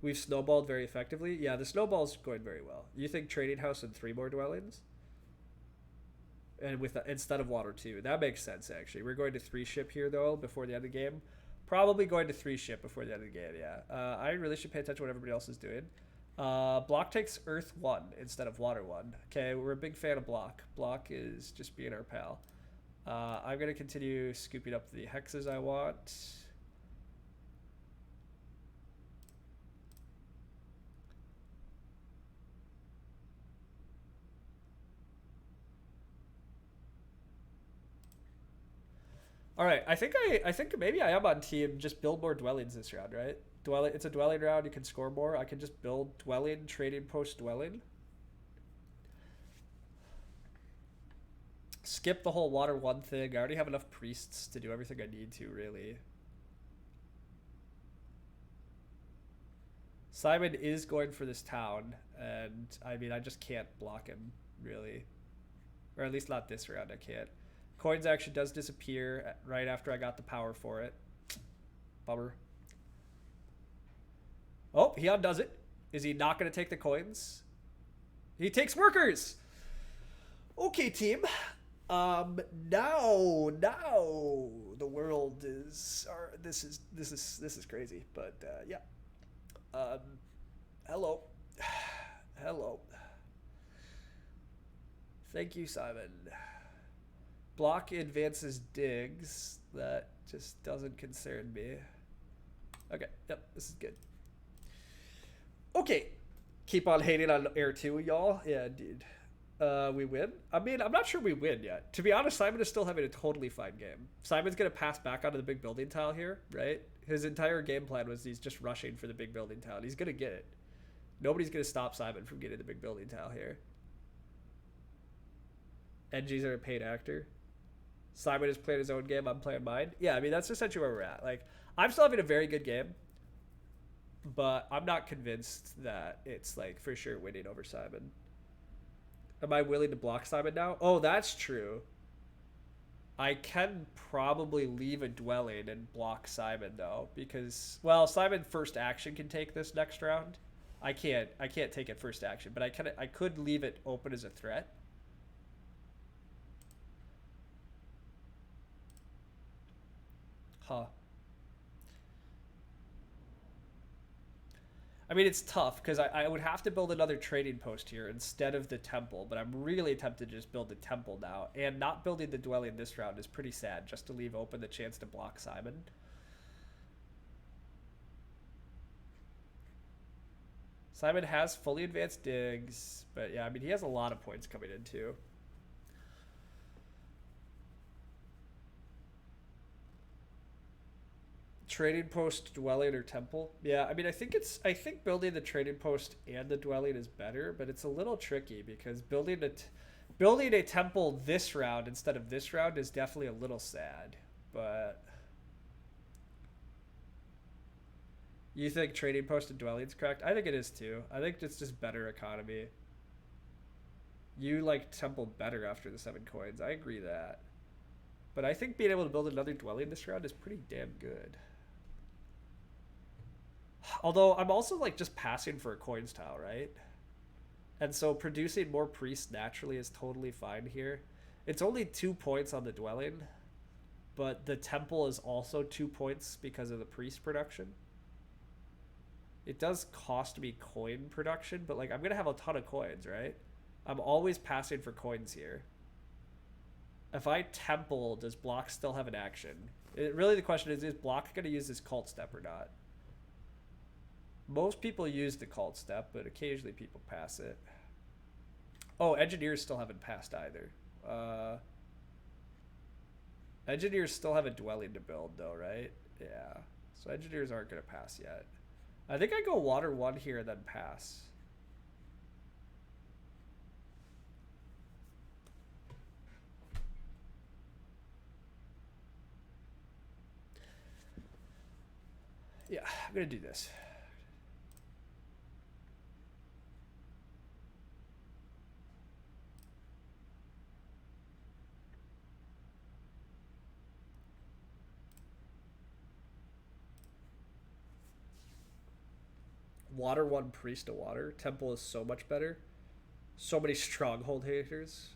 we've snowballed very effectively. Yeah, the snowball's going very well. You think trading house and 3 more dwellings? And instead of water 2. That makes sense, actually. We're going to 3 ship here, though, before the end of the game. Probably going to 3 ship before the end of the game, yeah. I really should pay attention to what everybody else is doing. Block takes Earth 1 instead of Water 1. Okay, we're a big fan of Block. Block is just being our pal. I'm going to continue scooping up the hexes I want. All right, I think maybe I am on team just build more dwellings this round, right? It's a dwelling round, you can score more. I can just build dwelling, trading post dwelling. Skip the whole water 1 thing. I already have enough priests to do everything I need to, really. Simon is going for this town, and I mean, I just can't block him, really. Or at least not this round, I can't. Coins action does disappear right after I got the power for it. Bummer. Oh, he undoes it. Is he not going to take the coins? He takes workers. Okay, team. Now the world is. This is crazy, but yeah. Hello. Hello. Thank you, Simon. Block advances digs. That just doesn't concern me. Okay, yep, this is good. Okay, keep on hating on Air 2, y'all. Yeah, dude. We win? I mean, I'm not sure we win yet. To be honest, Simon is still having a totally fine game. Simon's going to pass back onto the big building tile here, right? His entire game plan was he's just rushing for the big building tile. He's going to get it. Nobody's going to stop Simon from getting the big building tile here. NGs are a paid actor. Simon is playing his own game. I'm playing mine. Yeah, I mean, that's essentially where we're at. Like, I'm still having a very good game. but I'm not convinced that it's like for sure winning over Simon. Am I willing to block Simon now? Oh, that's true. I can probably leave a dwelling and block Simon though, because well, Simon first action can take this next round. I can't take it first action, but I could leave it open as a threat. Huh. I mean, it's tough because I would have to build another trading post here instead of the temple, but I'm really tempted to just build the temple now. And not building the dwelling this round is pretty sad, just to leave open the chance to block Simon. Simon has fully advanced digs, but yeah, I mean, he has a lot of points coming in too. Trading post, dwelling, or temple. Yeah, I mean, I think building the trading post and the dwelling is better, but it's a little tricky because building a temple this round instead of this round is definitely a little sad. But you think trading post and dwelling is correct? I think it is too. I think it's just better economy. You like temple better after the 7 coins. I agree that. But I think being able to build another dwelling this round is pretty damn good. Although I'm also like just passing for a coins tile, right? And so producing more priests naturally is totally fine here. It's only 2 points on the dwelling, but the temple is also 2 points because of the priest production. It does cost me coin production, but like I'm gonna have a ton of coins, right? I'm always passing for coins here. If I temple, does block still have an action? Really the question is block gonna use this cult step or not? Most people use the cult step, but occasionally people pass it. Oh, engineers still haven't passed either. Engineers still have a dwelling to build though, right? Yeah. So engineers aren't going to pass yet. I think I go water 1 here and then pass. Yeah, I'm going to do this. Water 1 priest to water. Temple is so much better. So many stronghold haters.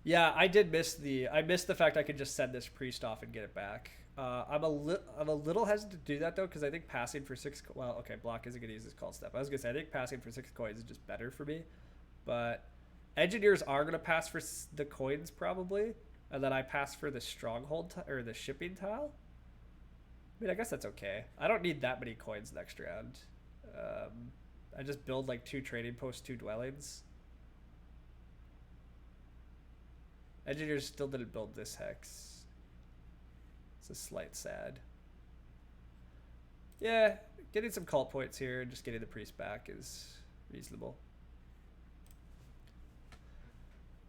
Yeah, I missed the fact I could just send this priest off and get it back. I'm a little hesitant to do that though because I think passing for 6. Well, okay, block isn't gonna use this call step. I was gonna say I think passing for 6 coins is just better for me, but engineers are gonna pass for the coins probably, and then I pass for the stronghold or the shipping tile. I mean, I guess that's okay. I don't need that many coins next round. I just build like 2 trading posts, 2 dwellings. Engineers still didn't build this hex. It's a slight sad. Yeah, getting some cult points here and just getting the priest back is reasonable.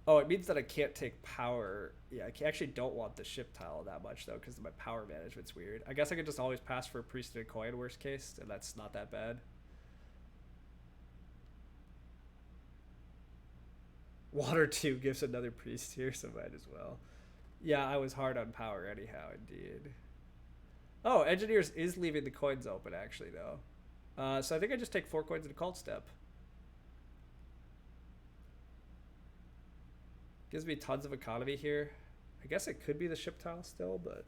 Oh, it means that I can't take power. Yeah, I actually don't want the ship tile that much though because my power management's weird. I guess I could just always pass for a priest and a coin worst case, and that's not that bad. Water 2 gives another priest here, so might as well. Yeah, I was hard on power anyhow, indeed. Oh, engineers is leaving the coins open actually though. So I think I just take 4 coins and a cult step. Gives me tons of economy here. I guess it could be the ship tile still, but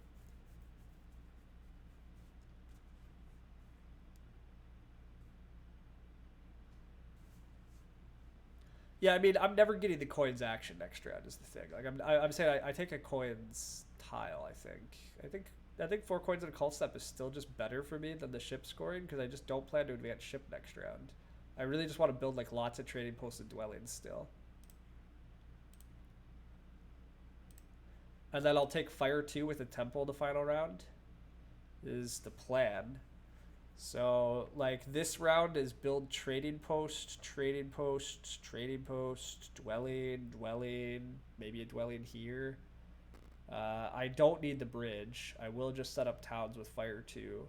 yeah, I mean, I'm never getting the coins action next round is the thing. Like I'm saying I take a coins tile. I think 4 coins and a cult step is still just better for me than the ship scoring because I just don't plan to advance ship next round. I really just want to build like lots of trading posts and dwellings still. And then I'll take fire 2 with a temple the final round is the plan. So like this round is build trading post, trading post, trading post, dwelling, dwelling, maybe a dwelling here. I don't need the bridge. I will just set up towns with Fire 2.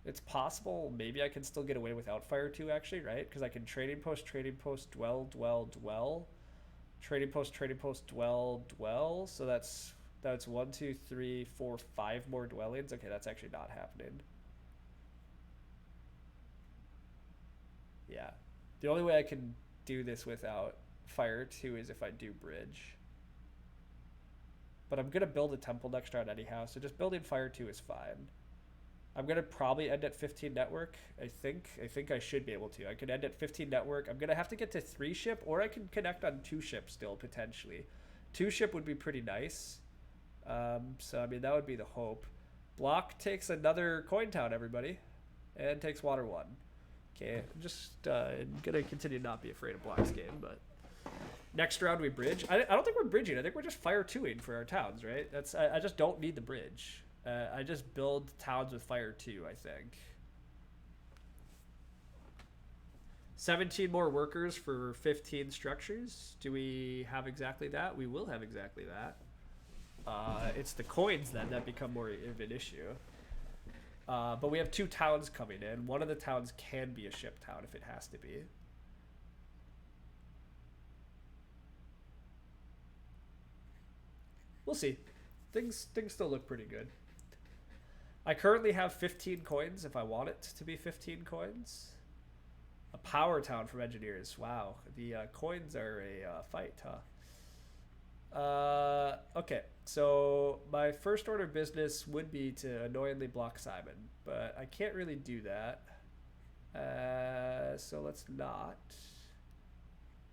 It's possible maybe I can still get away without Fire 2 actually, right? Because I can trading post, dwell, dwell, dwell. Trading post, dwell, dwell. So that's 1, 2, 3, 4, 5 more dwellings. Okay, that's actually not happening. Yeah. The only way I can do this without Fire 2 is if I do bridge. But I'm going to build a temple next round anyhow, so just building Fire 2 is fine. I'm going to probably end at 15 network, I think. I think I should be able to. I can end at 15 network. I'm going to have to get to 3 ship, or I can connect on 2 ship still, potentially. 2 ship would be pretty nice. So, I mean, that would be the hope. Block takes another coin town, everybody. And takes water 1. Okay, I'm just going to continue to not be afraid of Block's game, but... Next round we bridge. I don't think we're bridging. I think we're just Fire 2ing for our towns, right? I just don't need the bridge. I just build towns with Fire 2, I think. 17 more workers for 15 structures. Do we have exactly that? We will have exactly that. It's the coins then that become more of an issue. But we have 2 towns coming in. One of the towns can be a ship town if it has to be. We'll see. Things still look pretty good. I currently have 15 coins if I want it to be 15 coins. A power town from engineers. Wow. The coins are a fight, huh? Okay. So my first order of business would be to annoyingly block Simon, but I can't really do that. So let's not.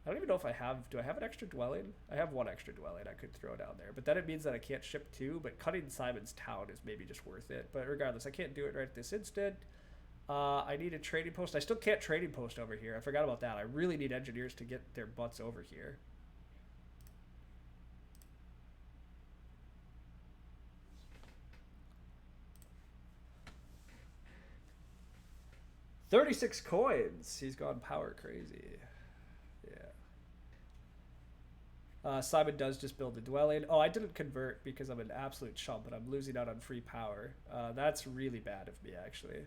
I don't even know if I have... Do I have an extra dwelling? I have 1 extra dwelling I could throw down there. But then it means that I can't ship 2. But cutting Simon's town is maybe just worth it. But regardless, I can't do it right at this instant. I need a trading post. I still can't trading post over here. I forgot about that. I really need engineers to get their butts over here. $36 coins. He's gone power crazy. Simon does just build a dwelling. Oh, I didn't convert because I'm an absolute chump, but I'm losing out on free power. That's really bad of me, actually.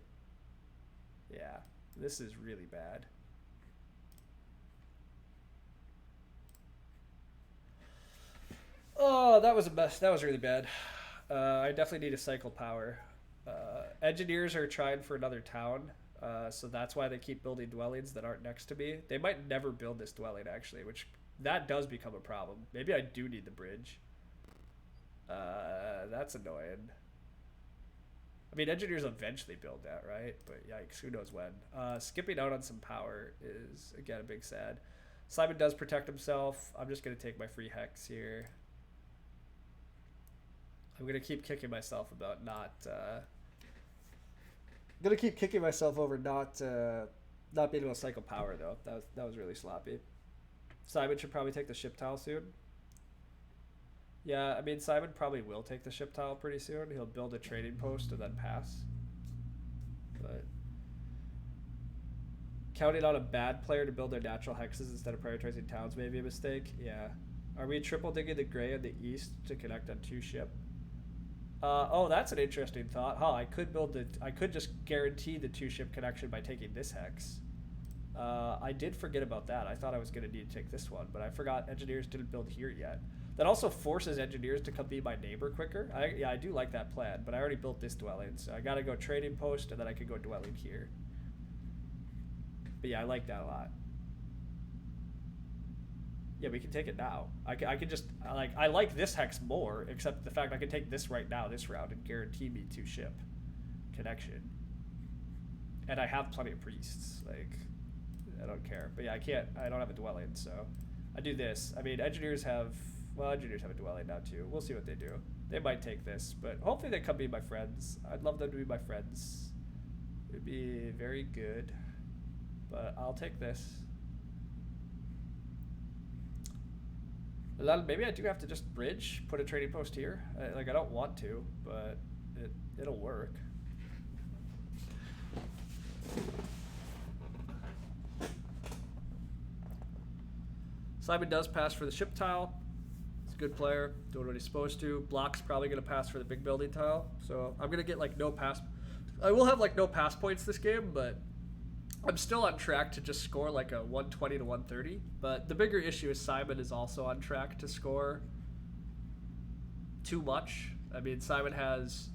Yeah, this is really bad. Oh, that was a mess. That was really bad. I definitely need a cycle power. Engineers are trying for another town, so that's why they keep building dwellings that aren't next to me. They might never build this dwelling, actually, which... That does become a problem. Maybe I do need the bridge. That's annoying. I mean, engineers eventually build that, right? But yikes, who knows when. Skipping out on some power is, again, a big sad. Simon does protect himself. I'm just going to take my free hex here. I'm going to keep kicking myself about not... I'm going to keep kicking myself over not being able to cycle power, though. That was really sloppy. Simon should probably take the ship tile soon. Yeah, I mean, Simon probably will take the ship tile pretty soon. He'll build a trading post and then pass. But counting on a bad player to build their natural hexes instead of prioritizing towns may be a mistake. Yeah. Are we triple digging the gray and the east to connect on 2 ship? Oh, that's an interesting thought. Huh, I could just guarantee the 2 ship connection by taking this hex. I did forget about that. I thought I was going to need to take this one, but I forgot engineers didn't build here yet. That also forces engineers to come be my neighbor quicker. I do like that plan, but I already built this dwelling, so I got to go trading post, and then I could go dwelling here. But yeah, I like that a lot. Yeah, we can take it now. I can just... I like this hex more, except the fact I can take this right now, this round, and guarantee me 2 ship connection. And I have plenty of priests, like... I don't care. But yeah, I don't have a dwelling, so I do this. I mean, engineers have a dwelling now too. We'll see what they do. They might take this, but hopefully they come be my friends. I'd love them to be my friends. It would be very good, but I'll take this. Maybe I do have to just bridge, put a trading post here. I don't want to, but it'll work. Simon does pass for the ship tile. Good player, doing what he's supposed to. Block's probably going to pass for the big building tile. So I'm going to get like no pass. I will have like no pass points this game, but I'm still on track to just score like a 120 to 130. But the bigger issue is Simon is also on track to score too much. I mean, Simon has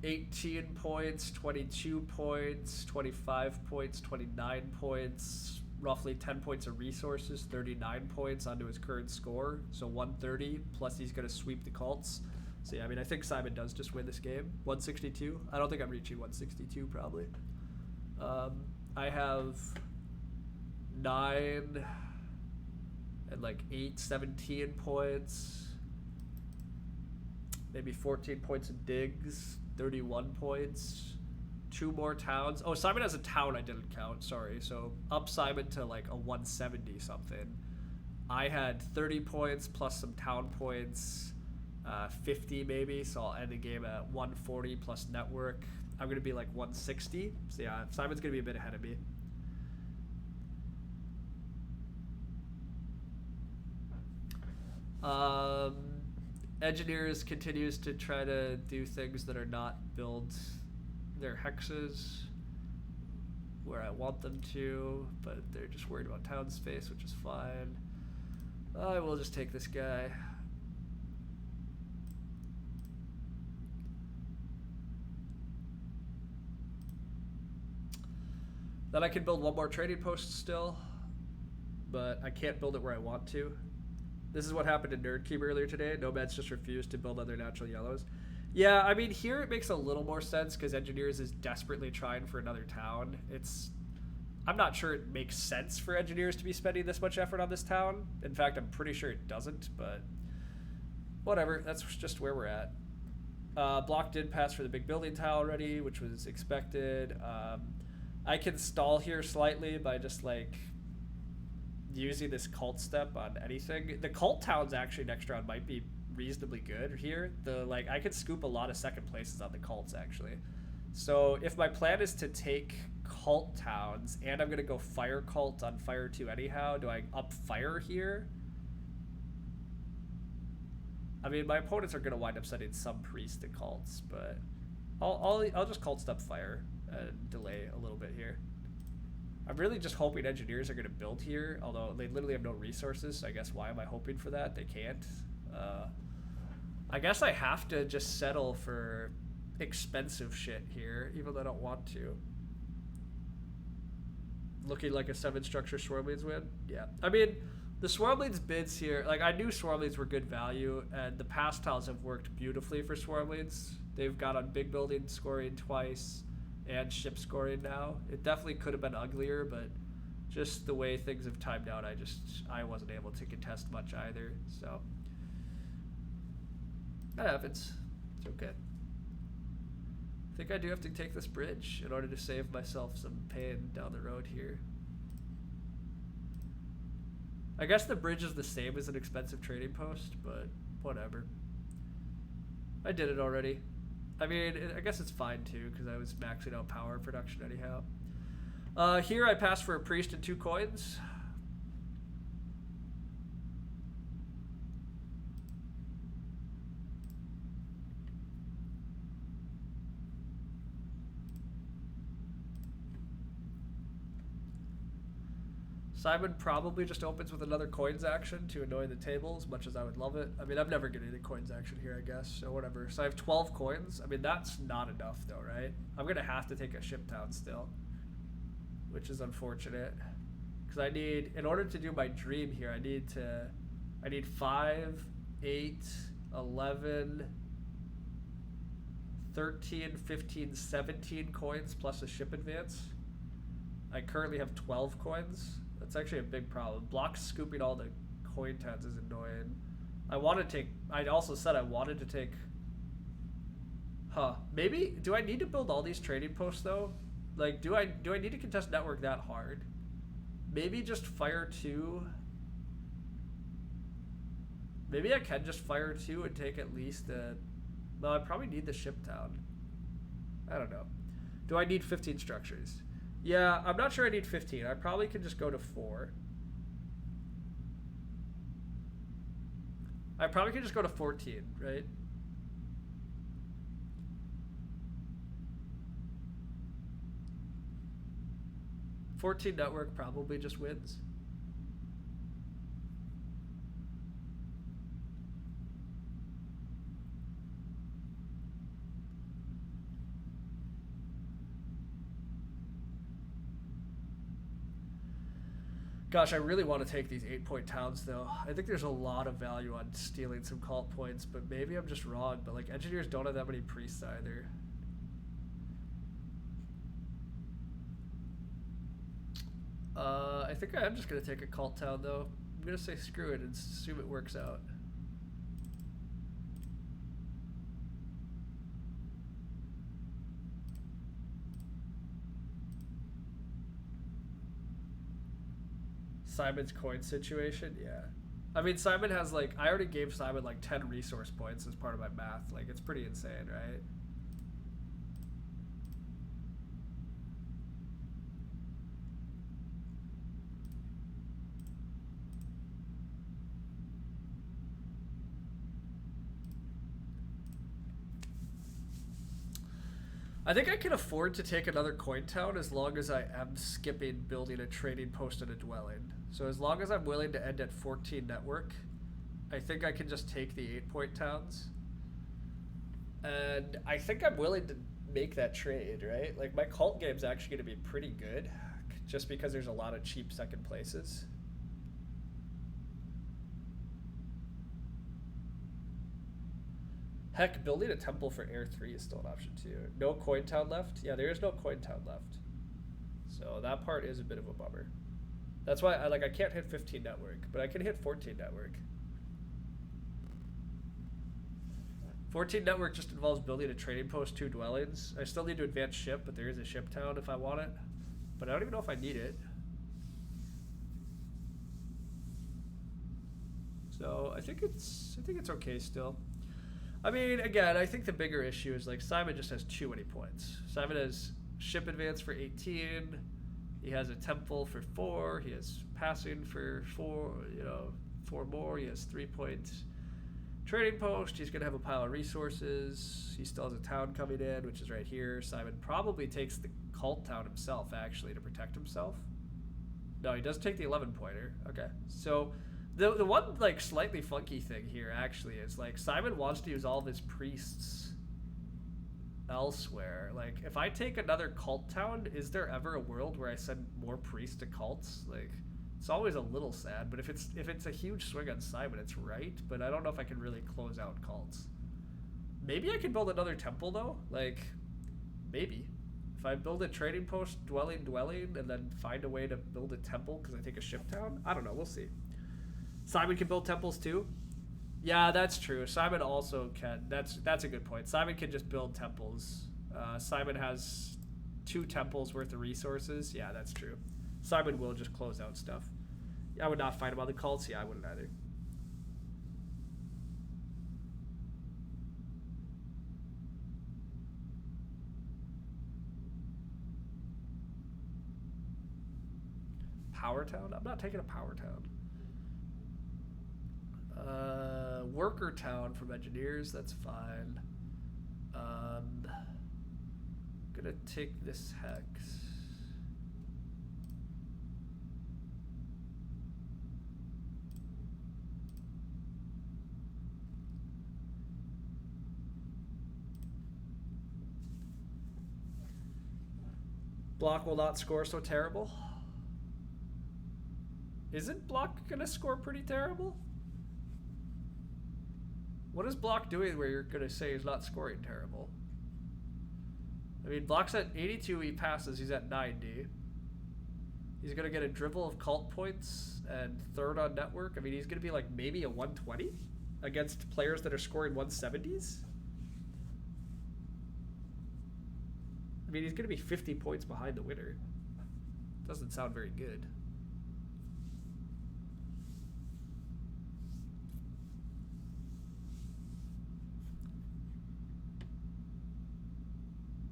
18 points, 22 points, 25 points, 29 points, roughly 10 points of resources, 39 points onto his current score. So 130, plus he's going to sweep the cults. So yeah, I mean, I think Simon does just win this game. 162. I don't think I'm reaching 162 probably. I have 9 and like 8, 17 points. Maybe 14 points of digs, 31 points. 2 more towns. Oh, Simon has a town I didn't count, sorry. So up Simon to like a 170 something. I had 30 points plus some town points, 50 maybe. So I'll end the game at 140 plus network. I'm going to be like 160. So yeah, Simon's going to be a bit ahead of me. Engineers continues to try to do things that are not build their hexes where I want them to, but they're just worried about town space, which is fine. I will just take this guy. Then I can build one more trading post still, but I can't build it where I want to. This is what happened in Nerd Cube earlier today. Nomads just refused to build on their natural yellows. Yeah, I mean, here it makes a little more sense because Engineers is desperately trying for another town. I'm not sure it makes sense for Engineers to be spending this much effort on this town. In fact, I'm pretty sure it doesn't, but whatever. That's just where we're at. Block did pass for the big building tile already, which was expected. I can stall here slightly by just like using this cult step on anything. The cult towns actually next round might be reasonably good here. I could scoop a lot of second places on the cults actually. So if my plan is to take cult towns and I'm gonna go fire cult on fire 2 anyhow, do I up fire here? I mean, my opponents are gonna wind up sending some priest to cults, but I'll just cult step fire and delay a little bit here. I'm really just hoping Engineers are gonna build here, although they literally have no resources, so I guess why am I hoping for that? They can't. I guess I have to just settle for expensive shit here, even though I don't want to. Looking like a 7 structure Swarmleads win? Yeah. I mean, the Swarmleads bids here, like I knew Swarmleads were good value, and the past tiles have worked beautifully for Swarmleads. They've got on big building scoring twice, and ship scoring now. It definitely could have been uglier, but just the way things have timed out, I wasn't able to contest much either, so that happens. It's okay. I think I do have to take this bridge in order to save myself some pain down the road here. I guess the bridge is the same as an expensive trading post, but whatever. I did it already. I mean, I guess it's fine too, because I was maxing out power production anyhow. Here I passed for a priest and 2 coins. Simon probably just opens with another coins action to annoy the table as much as I would love it. I mean, I'm never getting any coins action here, I guess, so whatever. So I have 12 coins. I mean, that's not enough though, right? I'm going to have to take a ship town still, which is unfortunate. Because I need, in order to do my dream here, I need 5, 8, 11, 13, 15, 17 coins plus a ship advance. I currently have 12 coins. That's actually a big problem. Block scooping all the coin towns is annoying. I also said I wanted to take, maybe, do I need to build all these trading posts though? Like, do I need to contest network that hard? Maybe just fire 2. Maybe I can just fire 2 and take at least well, I probably need the ship town. I don't know. Do I need 15 structures? Yeah, I'm not sure I need 15. I probably can just go to 4. I probably could just go to 14, right? $14 network probably just wins. Gosh, I really want to take these 8-point towns, though. I think there's a lot of value on stealing some cult points, but maybe I'm just wrong. But, like, engineers don't have that many priests either. I think I am just going to take a cult town, though. I'm going to say screw it and assume it works out. Simon's coin situation, yeah. I mean, Simon has, like, I already gave Simon, like, 10 resource points as part of my math. Like, it's pretty insane, right? I think I can afford to take another coin town as long as I am skipping building a trading post and a dwelling. So as long as I'm willing to end at 14 network, I think I can just take the 8-point towns. And I think I'm willing to make that trade, right? Like, my cult game's actually going to be pretty good just because there's a lot of cheap second places. Heck, building a temple for Air 3 is still an option too. No coin town left? Yeah, there is no coin town left. So that part is a bit of a bummer. That's why I can't hit 15 network, but I can hit 14 network. 14 network just involves building a trading post, 2 dwellings. I still need to advance ship, but there is a ship town if I want it. But I don't even know if I need it. So I think it's okay still. I mean, again, I think the bigger issue is, like, Simon just has too many points. Simon has ship advance for 18. He has a temple for 4. He has passing for 4, 4 more. He has 3 points. Trading post, he's going to have a pile of resources. He still has a town coming in, which is right here. Simon probably takes the cult town himself, actually, to protect himself. No, he does take the 11-pointer. Okay, so the one, like, slightly funky thing here, actually, is, like, Simon wants to use all of his priests elsewhere. Like, if I take another cult town, is there ever a world where I send more priests to cults? Like, it's always a little sad, but if it's a huge swing on Simon, it's right, but I don't know if I can really close out cults. Maybe I can build another temple, though. Like, maybe. If I build a trading post, dwelling, and then find a way to build a temple because I take a ship town, I don't know, we'll see. Simon can build temples too? Yeah, that's true. Simon also can. That's a good point. Simon can just build temples. Simon has 2 temples worth of resources. Yeah, that's true. Simon will just close out stuff. I would not fight him on the cults. Yeah, I wouldn't either. Power town? I'm not taking a power town. Worker town from engineers, that's fine. Gonna take this hex. Block will not score so terrible. Isn't Block gonna score pretty terrible? What is Block doing where you're going to say he's not scoring terrible? I mean, Block's at 82, he passes, he's at 90. He's going to get a dribble of cult points and 3rd on network. I mean, he's going to be like maybe a 120 against players that are scoring 170s. I mean, he's going to be 50 points behind the winner. Doesn't sound very good.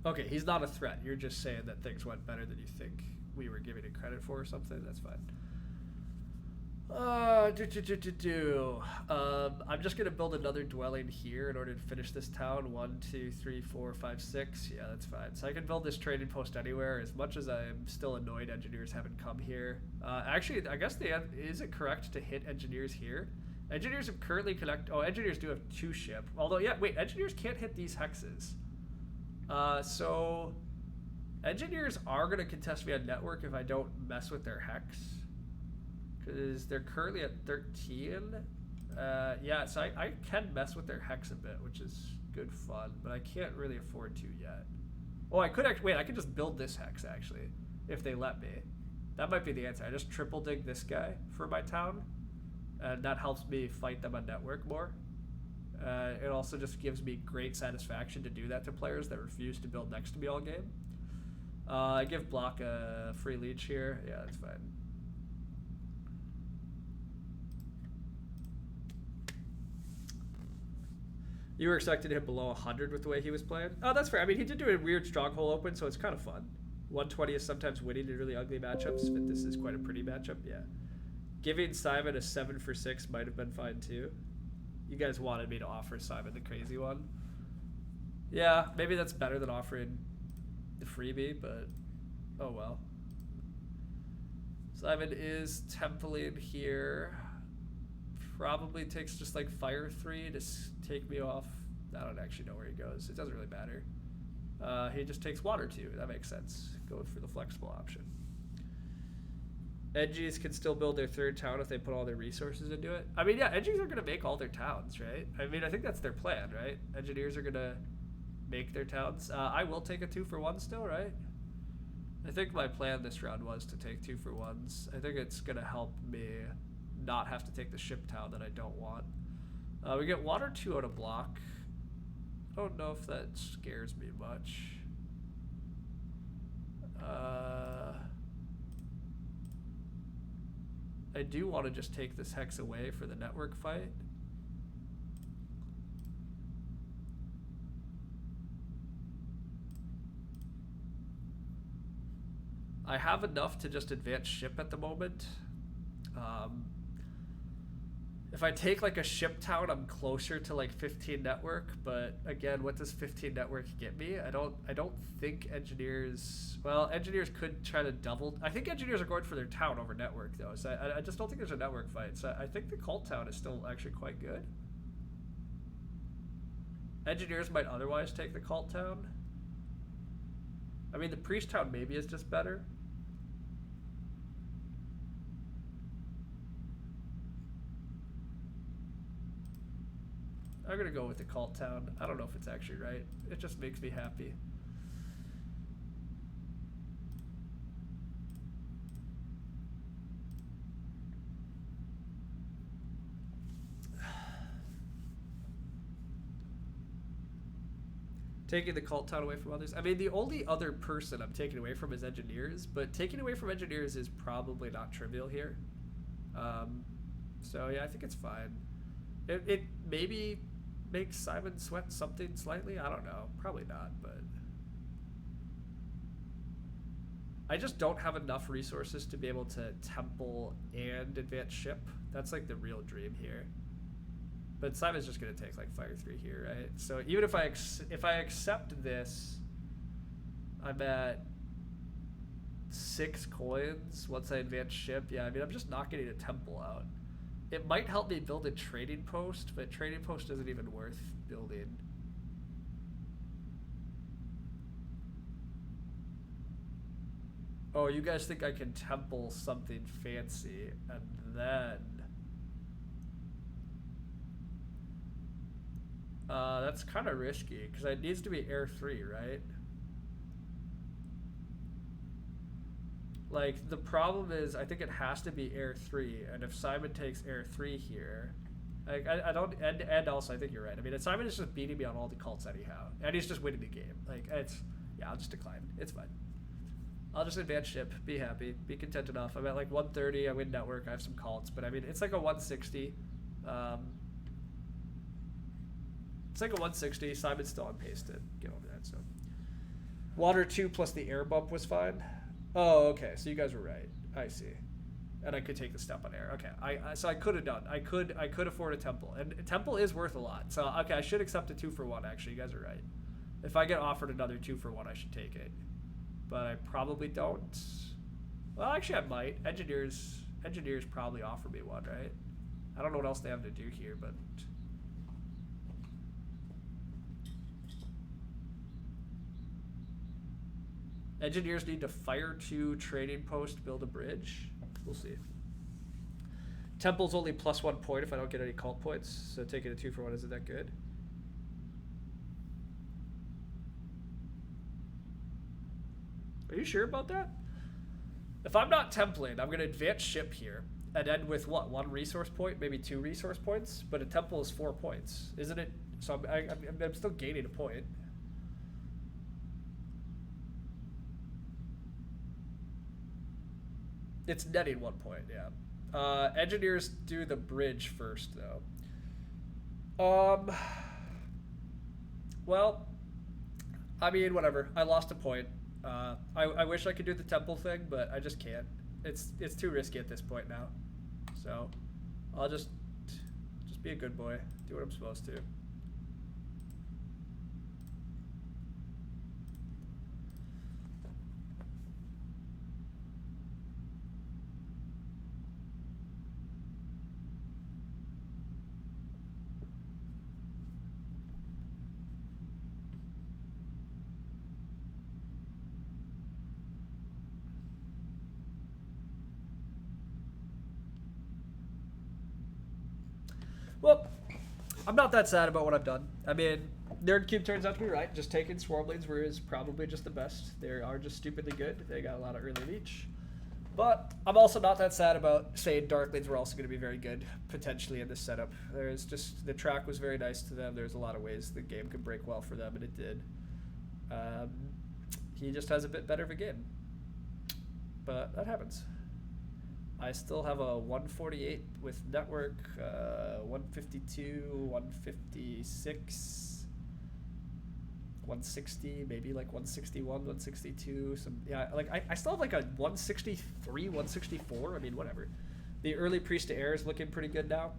Okay, he's not a threat. You're just saying that things went better than you think we were giving it credit for or something. That's fine. I'm just gonna build another dwelling here in order to finish this town. 1, 2, 3, 4, 5, 6. Yeah, that's fine. So I can build this trading post anywhere. As much as I'm still annoyed engineers haven't come here. Actually, I guess is it correct to hit engineers here? Engineers have currently engineers do have 2 ship. Although, yeah, wait, engineers can't hit these hexes. So engineers are gonna contest me on network if I don't mess with their hex. Because they're currently at 13. Yeah, so I can mess with their hex a bit, which is good fun, but I can't really afford to yet. Oh, I could actually, wait, I could just build this hex, actually, if they let me. That might be the answer. I just triple dig this guy for my town, and that helps me fight them on network more. It also just gives me great satisfaction to do that to players that refuse to build next to me all game. I give Block a free leech here. Yeah, that's fine. You were expecting him below 100 with the way he was playing? Oh, that's fair. I mean, he did do a weird stronghold open, so it's kind of fun. 120 is sometimes winning in really ugly matchups, but this is quite a pretty matchup, yeah. Giving Simon a 7 for 6 might have been fine, too. You guys wanted me to offer Simon the crazy one. Yeah, maybe that's better than offering the freebie, but oh well. Simon is templing here. Probably takes just like fire 3 to take me off. I don't actually know where he goes. It doesn't really matter. He just takes water 2. That makes sense. Go for the flexible option. Edgies can still build their 3rd town if they put all their resources into it. I mean, yeah, Edgies are going to make all their towns, right? I mean, I think that's their plan, right? Engineers are going to make their towns. I will take a 2 for 1 still, right? I think my plan this round was to take 2 for 1s. I think it's going to help me not have to take the ship town that I don't want. We get water 2 out of block. I don't know if that scares me much. I do want to just take this hex away for the network fight. I have enough to just advance ship at the moment. If I take like a ship town, I'm closer to like 15 network, but again, what does 15 network get me? I don't think engineers, well, engineers could try to double. I think engineers are going for their town over network though, so I just don't think there's a network fight. So I think the cult town is still actually quite good. Engineers might otherwise take the cult town. I mean, the priest town maybe is just better. I'm gonna go with the cult town. I don't know if it's actually right. It just makes me happy. Taking the cult town away from others. I mean, the only other person I'm taking away from is engineers, but taking away from engineers is probably not trivial here. So yeah, I think it's fine. It maybe makes Simon sweat something slightly. I don't know. Probably not, but I just don't have enough resources to be able to temple and advance ship. That's like the real dream here. But Simon's just gonna take like fire 3 here, right? So even if I accept this, I'm at 6 coins once I advance ship. Yeah, I mean, I'm just not getting a temple out. It might help me build a trading post, but trading post isn't even worth building. Oh, you guys think I can temple something fancy and then... that's kind of risky, because it needs to be air 3, right? Like, the problem is, I think it has to be air 3, and if Simon takes air 3 here, like, I don't, and also, I think you're right. I mean, Simon is just beating me on all the cults anyhow, and he's just winning the game. Like, it's, yeah, I'll just decline. It's fine. I'll just advance ship, be happy, be content enough. I'm at like 130, I win network, I have some cults, but I mean, it's like a 160. It's like a 160, Simon's still on pace to get over that, so. Water 2 plus the air bump was fine. Oh, okay, so you guys were right. I see. and I could take the step on air. Okay, so I could have done. I could afford a temple, and a temple is worth a lot. So okay, I should accept a 2-for-1. Actually, you guys are right. If I get offered another 2-for-1, I should take it, but I probably don't. Well, actually, I might. Engineers probably offer me one, right? I don't know what else they have to do here, but. Engineers need to fire 2 trading post, build a bridge. We'll see. Temple's only +1 point if I don't get any cult points, so taking a 2-for-1 isn't that good. Are you sure about that? If I'm not templing, I'm going to advance ship here and end with what? 1 resource point, maybe 2 resource points, but a temple is 4 points, isn't it? So I'm still gaining a point. It's netting 1 point, yeah. Engineers do the bridge first, though. Well, I mean, whatever. I lost a point. I wish I could do the temple thing, but I just can't. It's too risky at this point now. So, I'll just be a good boy. Do what I'm supposed to. Well, I'm not that sad about what I've done. I mean, Nerdcube turns out to be right. Just taking Swarmblades is probably just the best. They are just stupidly good. They got a lot of early reach. But I'm also not that sad about saying Darklings were also going to be very good, potentially, in this setup. There's just, the track was very nice to them. There's a lot of ways the game could break well for them, and it did. He just has a bit better of a game. But that happens. I still have a 148 with network, 152, 156, 160, maybe like 161, 162. Some, yeah, like I still have like a 163, 164. I mean, whatever. The early Priest to Air is looking pretty good now.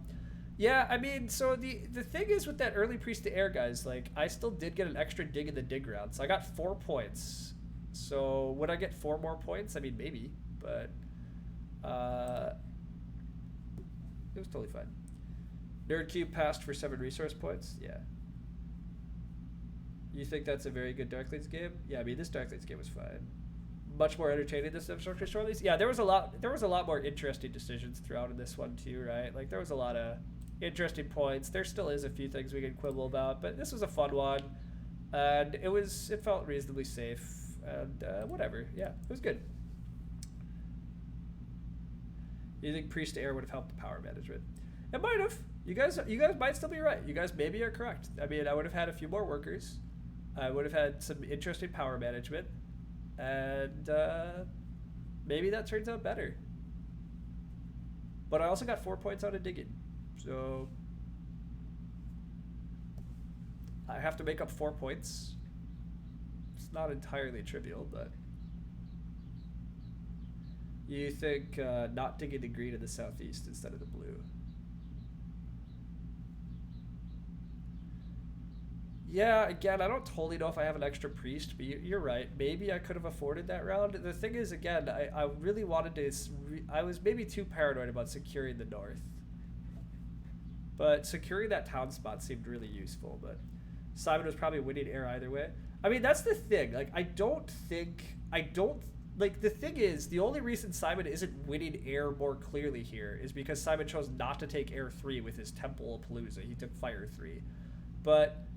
Yeah, I mean, so the thing is with that early Priest to Air, guys, like I still did get an extra dig in the dig round, so I got 4 points. So would I get 4 more points? I mean, maybe, but. It was totally fine. Nerdcube passed for 7 resource points. Yeah. You think that's a very good Darklings game? Yeah, I mean this Darklings game was fine. Much more entertaining than Substructure Shortleys. Yeah, there was a lot more interesting decisions throughout in this one too, right? Like there was a lot of interesting points. There still is a few things we can quibble about, but this was a fun one, and it felt reasonably safe, and whatever. Yeah, it was good. You think Priest to Air would have helped the power management? It might have. You guys might still be right. You guys maybe are correct. I mean, I would have had a few more workers. I would have had some interesting power management, and maybe that turns out better. But I also got 4 points out of digging, so I have to make up 4 points. It's not entirely trivial, but. You think not digging the green in the southeast instead of the blue? Yeah, again, I don't totally know if I have an extra priest, but you're right. Maybe I could have afforded that round. The thing is, again, I really wanted to. I was maybe too paranoid about securing the north. But securing that town spot seemed really useful. But Simon was probably winning air either way. I mean, that's the thing. Like, Like, the thing is, the only reason Simon isn't winning air more clearly here is because Simon chose not to take air 3 with his Temple Palooza. He took fire 3. But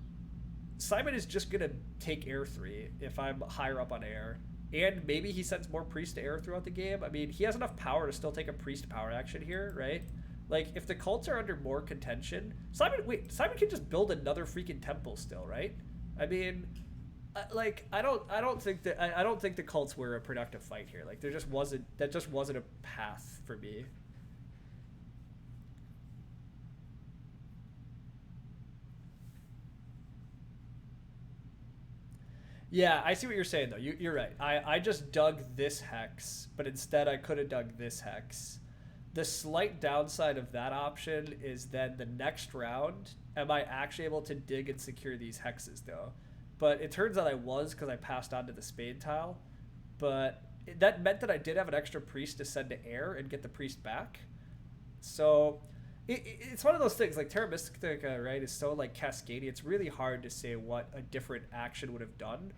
Simon is just going to take air 3 if I'm higher up on air. And maybe he sends more priest to air throughout the game. I mean, he has enough power to still take a priest power action here, right? Like, if the cults are under more contention, Simon can just build another freaking temple still, right? I mean... Like I don't think the cults were a productive fight here. Like that just wasn't a path for me. Yeah, I see what you're saying though. You're right. I just dug this hex, but instead I could have dug this hex. The slight downside of that option is then the next round, am I actually able to dig and secure these hexes though? But it turns out I was because I passed on to the spade tile. But that meant that I did have an extra priest to send to air and get the priest back. So it's one of those things like Terra Mystica, right, is so like cascading. It's really hard to say what a different action would have done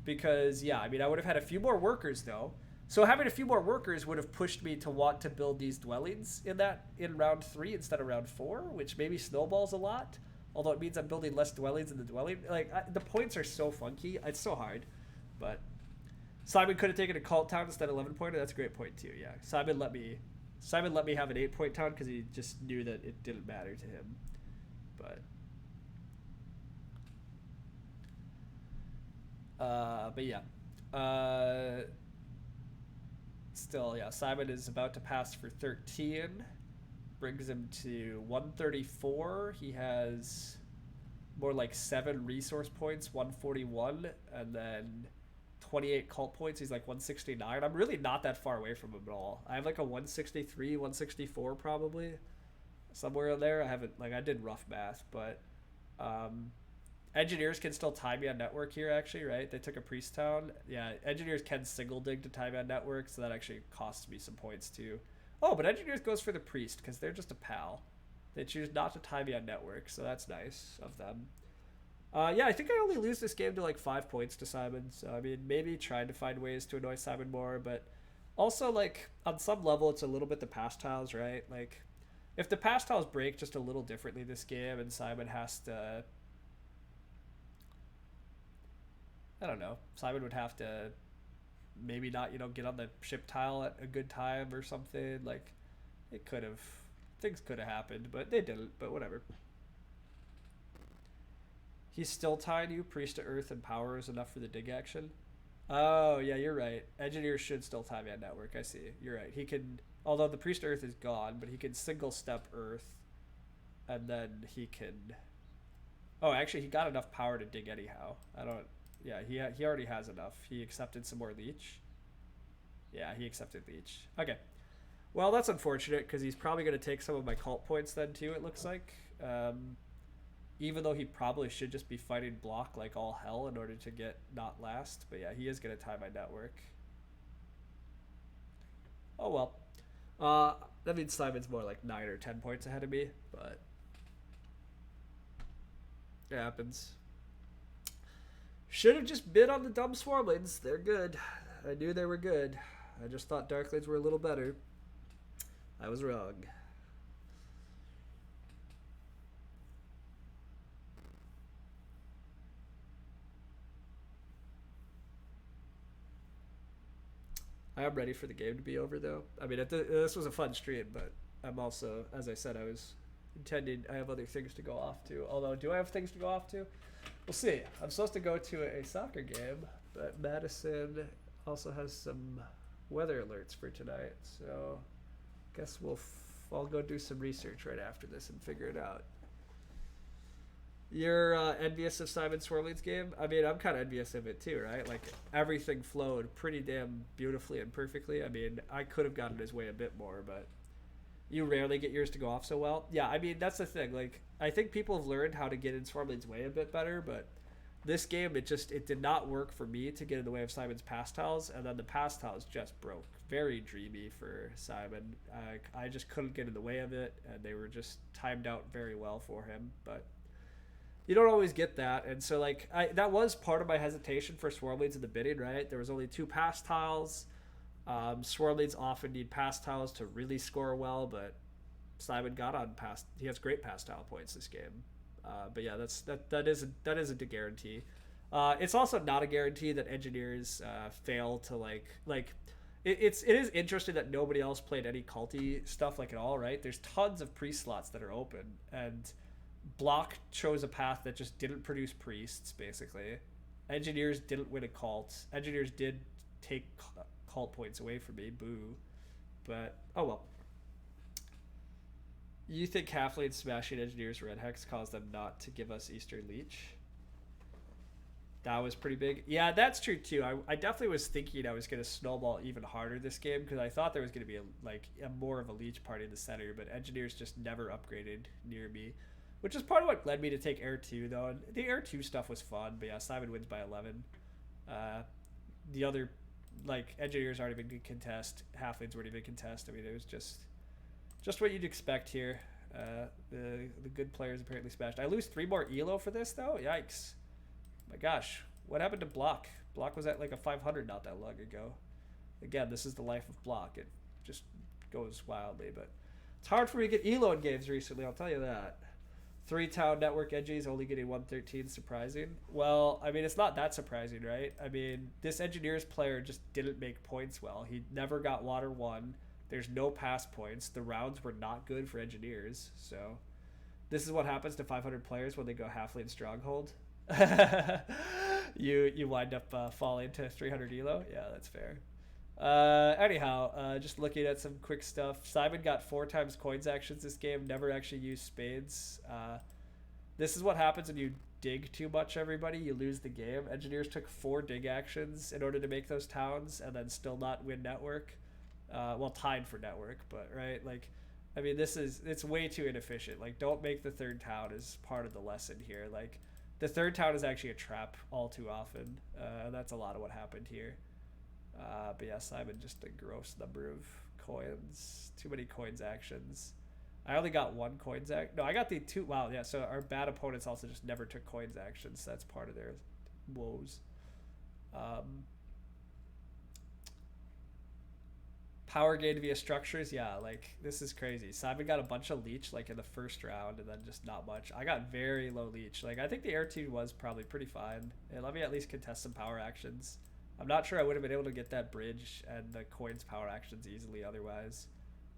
because, yeah, I mean, I would have had a few more workers though. So having a few more workers would have pushed me to want to build these dwellings in round 3 instead of round 4, which maybe snowballs a lot. Although it means I'm building less dwellings in the dwelling. Like, the points are so funky. It's so hard. But Simon could have taken a cult town instead of 11 pointer. That's a great point too. Yeah, Simon let me have an 8-point town because he just knew that it didn't matter to him. But yeah. Still, yeah, Simon is about to pass for 13. Brings him to 134. He has more like 7 resource points, 141, and then 28 cult points. He's like 169. I'm really not that far away from him at all. I have like a 163, 164 probably. Somewhere in there. I did rough math, but engineers can still tie me on network here, actually, right? They took a priest town. Yeah, engineers can single dig to tie me on network, so that actually costs me some points too. Oh, but engineers goes for the priest because they're just a pal. They choose not to tie me on network, so that's nice of them. Yeah, I think I only lose this game to like 5 points to Simon. So I mean, maybe trying to find ways to annoy Simon more, but also like on some level, it's a little bit the pass tiles, right? Like, if the pass tiles break just a little differently this game, and Simon has to, I don't know, Simon would have to maybe not, get on the ship tile at a good time or something. Like, things could have happened, but they didn't. But whatever. He's still tying you. Priest to Earth and Power is enough for the dig action. Oh, yeah, you're right. Engineers should still tie me on network. I see. You're right. He can, although the Priest to Earth is gone, but he can single step Earth, and then he can. Oh, actually, he got enough power to dig anyhow. I don't. Yeah, he already has enough. He accepted some more leech. Yeah, he accepted leech. Okay. Well, that's unfortunate because he's probably going to take some of my cult points then too, it looks like. Even though he probably should just be fighting block like all hell in order to get not last. But yeah, he is going to tie my network. Oh well. That means Simon's more like 9 or 10 points ahead of me, but it happens. Should have just bid on the dumb Swarmlings. They're good. I knew they were good. I just thought Darklings were a little better. I was wrong. I am ready for the game to be over, though. I mean, this was a fun stream, but I'm also, as I said, I was intending, I have other things to go off to. Although, do I have things to go off to? We'll see. I'm supposed to go to a soccer game, but Madison also has some weather alerts for tonight, so guess I'll go do some research right after this and figure it out. You're envious of Simon Swirling's game? I mean, I'm kind of envious of it too, right? Like, everything flowed pretty damn beautifully and perfectly. I mean, I could have gotten his way a bit more, but you rarely get yours to go off so well. Yeah, I mean, that's the thing. Like, I think people have learned how to get in Swirling's way a bit better, but this game, it did not work for me to get in the way of Simon's pass tiles, and then the pass tiles just broke. Very dreamy for Simon. I just couldn't get in the way of it, and they were just timed out very well for him, but you don't always get that, and so like that was part of my hesitation for Swirlings in the bidding, right? There was only 2 pass tiles. Swirlings often need pass tiles to really score well, but Simon got on pass. He has great pass tile points this game. But yeah, that isn't a guarantee. It's also not a guarantee that engineers fail to like. It is interesting that nobody else played any culty stuff like at all, right? There's tons of priest slots that are open, and Block chose a path that just didn't produce priests, basically. Engineers didn't win a cult. Engineers did take cult points away from me, boo. But, oh well. You think Halflane smashing Engineers Red Hex caused them not to give us Eastern Leech? That was pretty big. Yeah, that's true too. I definitely was thinking I was going to snowball even harder this game because I thought there was going to be a more of a leech party in the center, but engineers just never upgraded near me, which is part of what led me to take Air 2 though. And the Air 2 stuff was fun, but yeah, Simon wins by 11. Uh, the other, like, engineers aren't even good contest. Halflings weren't even contest. I mean, it was just what you'd expect here. The good players apparently smashed. I lose 3 more elo for this though. Yikes! My gosh, what happened to Block? Block was at like a 500 not that long ago. Again, this is the life of Block. It just goes wildly, but it's hard for me to get elo in games recently. I'll tell you that. 3-town network edges only getting 113, surprising. Well, I mean, it's not that surprising, right? I mean, this engineers player just didn't make points well. He never got water 1. There's no pass points. The rounds were not good for engineers. So this is what happens to 500 players when they go halflane stronghold. you wind up falling to 300 elo. Yeah, that's fair. Anyhow, just looking at some quick stuff. Simon got 4 times coins actions this game. Never actually used spades. This is what happens when you dig too much, everybody. You lose the game. Engineers took 4 dig actions in order to make those towns and then still not win network. Well, tied for network, but right, like, I mean, it's way too inefficient. Like, don't make the 3rd town as part of the lesson here. Like, the 3rd town is actually a trap all too often. That's a lot of what happened here. But yeah, Simon just a gross number of coins. Too many coins actions. I only got 1 coins act. No, I got the 2. Wow, yeah. So our bad opponents also just never took coins actions. That's part of their woes. Power gain via structures, yeah, like, this is crazy. Simon got a bunch of leech like in the first round and then just not much. I got very low leech. Like, I think the air 2 was probably pretty fine. And let me at least contest some power actions. I'm not sure I would have been able to get that bridge and the coins power actions easily otherwise.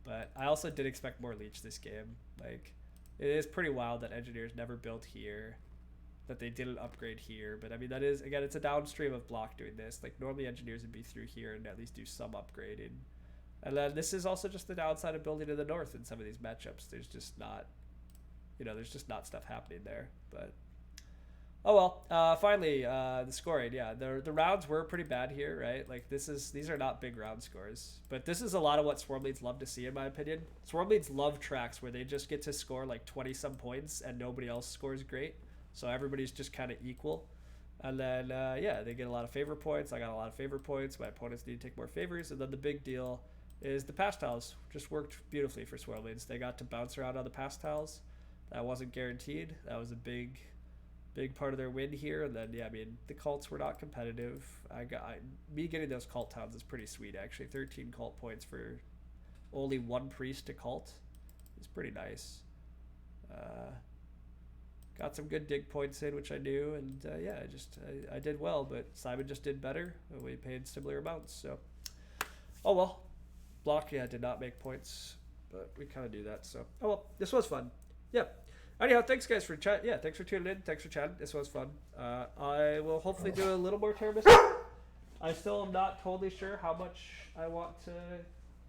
But I also did expect more leech this game. Like, it is pretty wild that engineers never built here, that they didn't upgrade here. But I mean, that is, again, it's a downstream of Block doing this. Like, normally engineers would be through here and at least do some upgrading. And then this is also just the downside of building to the north in some of these matchups. There's just not, there's just not stuff happening there. But, oh well. Finally, the scoring, yeah. The rounds were pretty bad here, right? Like, these are not big round scores. But this is a lot of what Swarm Leads love to see, in my opinion. Swarm Leads love tracks where they just get to score like 20-some points and nobody else scores great. So everybody's just kind of equal. And then, yeah, they get a lot of favor points. I got a lot of favor points. My opponents need to take more favors. And then the big deal is the pass tiles just worked beautifully for Swirl Lanes. They got to bounce around on the pass tiles. That wasn't guaranteed. That was a big part of their win here. And then, yeah, I mean, the cults were not competitive. Me getting those cult towns is pretty sweet, actually. 13 cult points for only 1 priest to cult is pretty nice. Got some good dig points in, which I knew, and yeah, I did well, but Simon just did better. We paid similar amounts, so oh well. Block, yeah, did not make points, but we kind of do that, so oh well. This was fun. Yeah. Anyhow, thanks guys for chat. Yeah, thanks for tuning in. Thanks for chatting. This was fun. I will hopefully do a little more Terra Mystica. I still am not totally sure how much I want to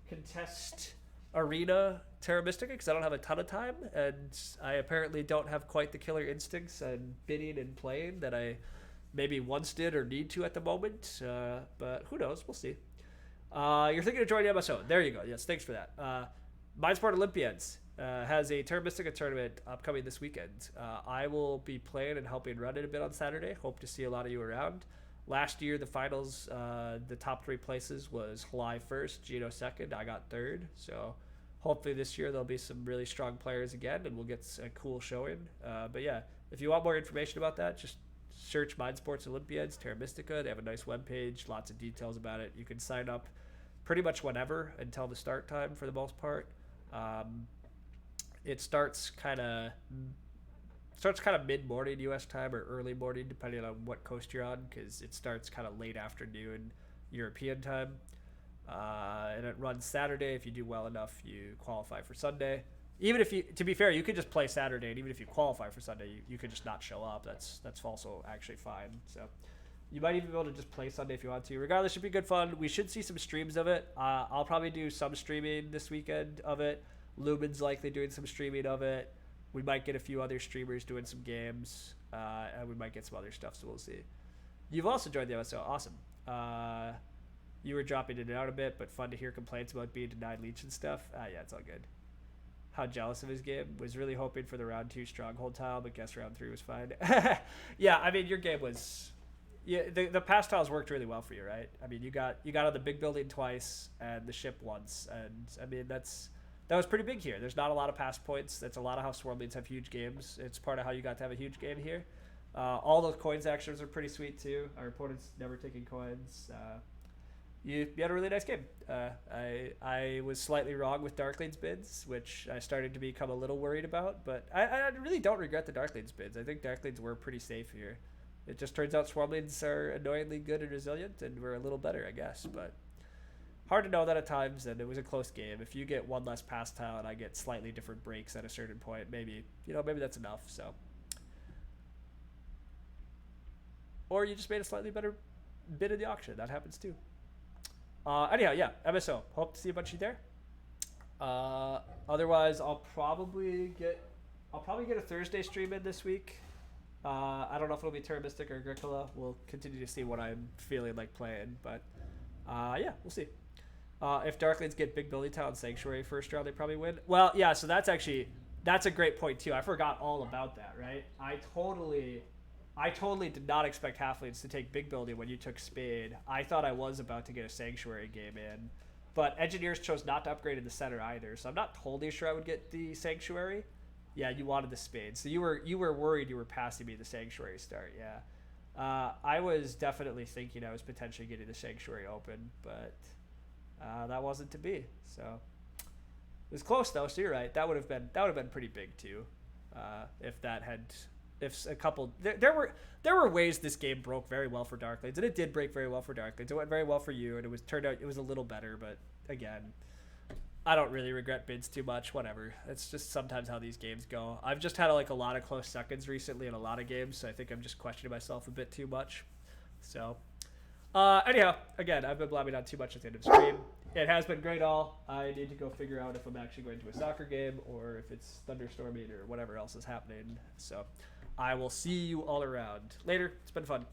contest Arena Terra Mystica because I don't have a ton of time, and I apparently don't have quite the killer instincts and bidding and playing that I maybe once did or need to at the moment. But who knows? We'll see. You're thinking of joining MSO. There you go. Yes, thanks for that. Mindsport Olympians has a Terra Mystica tournament upcoming this weekend. I will be playing and helping run it a bit on Saturday. Hope to see a lot of you around. Last year, the finals, the top 3 places was Halai 1st, Gino 2nd. I got 3rd. So hopefully this year there'll be some really strong players again, and we'll get a cool showing. But yeah, if you want more information about that, just search Mindsports Olympiads, Terra Mystica. They have a nice webpage, lots of details about it. You can sign up pretty much whenever until the start time for the most part. It starts kind of mid-morning U.S. time or early morning, depending on what coast you're on, because it starts kind of late afternoon European time. And it runs Saturday. If you do well enough, you qualify for Sunday. Even if you, to be fair, you could just play Saturday, and even if you qualify for Sunday, you could just not show up. That's also actually fine. So you might even be able to just play Sunday if you want to. Regardless, it should be good fun. We should see some streams of it. I'll probably do some streaming this weekend of it. Lumen's likely doing some streaming of it. We might get a few other streamers doing some games, and we might get some other stuff, so we'll see. You've also joined the MSO. Awesome. You were dropping in and out a bit, but fun to hear complaints about being denied leech and stuff. Yeah, it's all good. How jealous of his game. Was really hoping for the round 2 stronghold tile, but guess round 3 was fine. Yeah, I mean, your game was... Yeah, the past tiles worked really well for you, right? I mean, you got on the big building twice and the ship once, and I mean that was pretty big here. There's not a lot of pass points. That's a lot of how Swarm Leads have huge games. It's part of how you got to have a huge game here. All those coins actions are pretty sweet too. Our opponent's never taking coins. You had a really nice game. I was slightly wrong with Darkling's bids, which I started to become a little worried about, but I really don't regret the Darkling's bids. I think Darklings were pretty safe here. It just turns out Swarmblades are annoyingly good and resilient, and we're a little better, I guess. But hard to know that at times, and it was a close game. If you get one less pass tile and I get slightly different breaks at a certain point, maybe that's enough. So, or you just made a slightly better bid in the auction. That happens too. Anyhow, yeah, MSO. Hope to see a bunch of you there. Otherwise, I'll probably get a Thursday stream in this week. I don't know if it'll be Terra, Mystica, or Agricola. We'll continue to see what I'm feeling like playing, but yeah, we'll see. If Darklings get Big Building Town Sanctuary first round, they probably win. Well, yeah, so that's a great point too. I forgot all about that, right? I totally did not expect Halflings to take Big Building when you took Spade. I thought I was about to get a Sanctuary game in, but Engineers chose not to upgrade in the center either, so I'm not totally sure I would get the Sanctuary. Yeah, you wanted the Spade. So you were worried you were passing me the Sanctuary start, yeah. I was definitely thinking I was potentially getting the Sanctuary open, but that wasn't to be. So it was close though, so you're right. That would have been pretty big too. If a couple there were ways this game broke very well for Darklings, and it did break very well for Darklings. It went very well for you, and turned out it was a little better, but again, I don't really regret bids too much. Whatever. It's just sometimes how these games go. I've just had a lot of close seconds recently in a lot of games, so I think I'm just questioning myself a bit too much. So, anyhow, again, I've been blabbing on too much at the end of the stream. It has been great all. I need to go figure out if I'm actually going to a soccer game or if it's thunderstorming or whatever else is happening. So, I will see you all around. Later. It's been fun.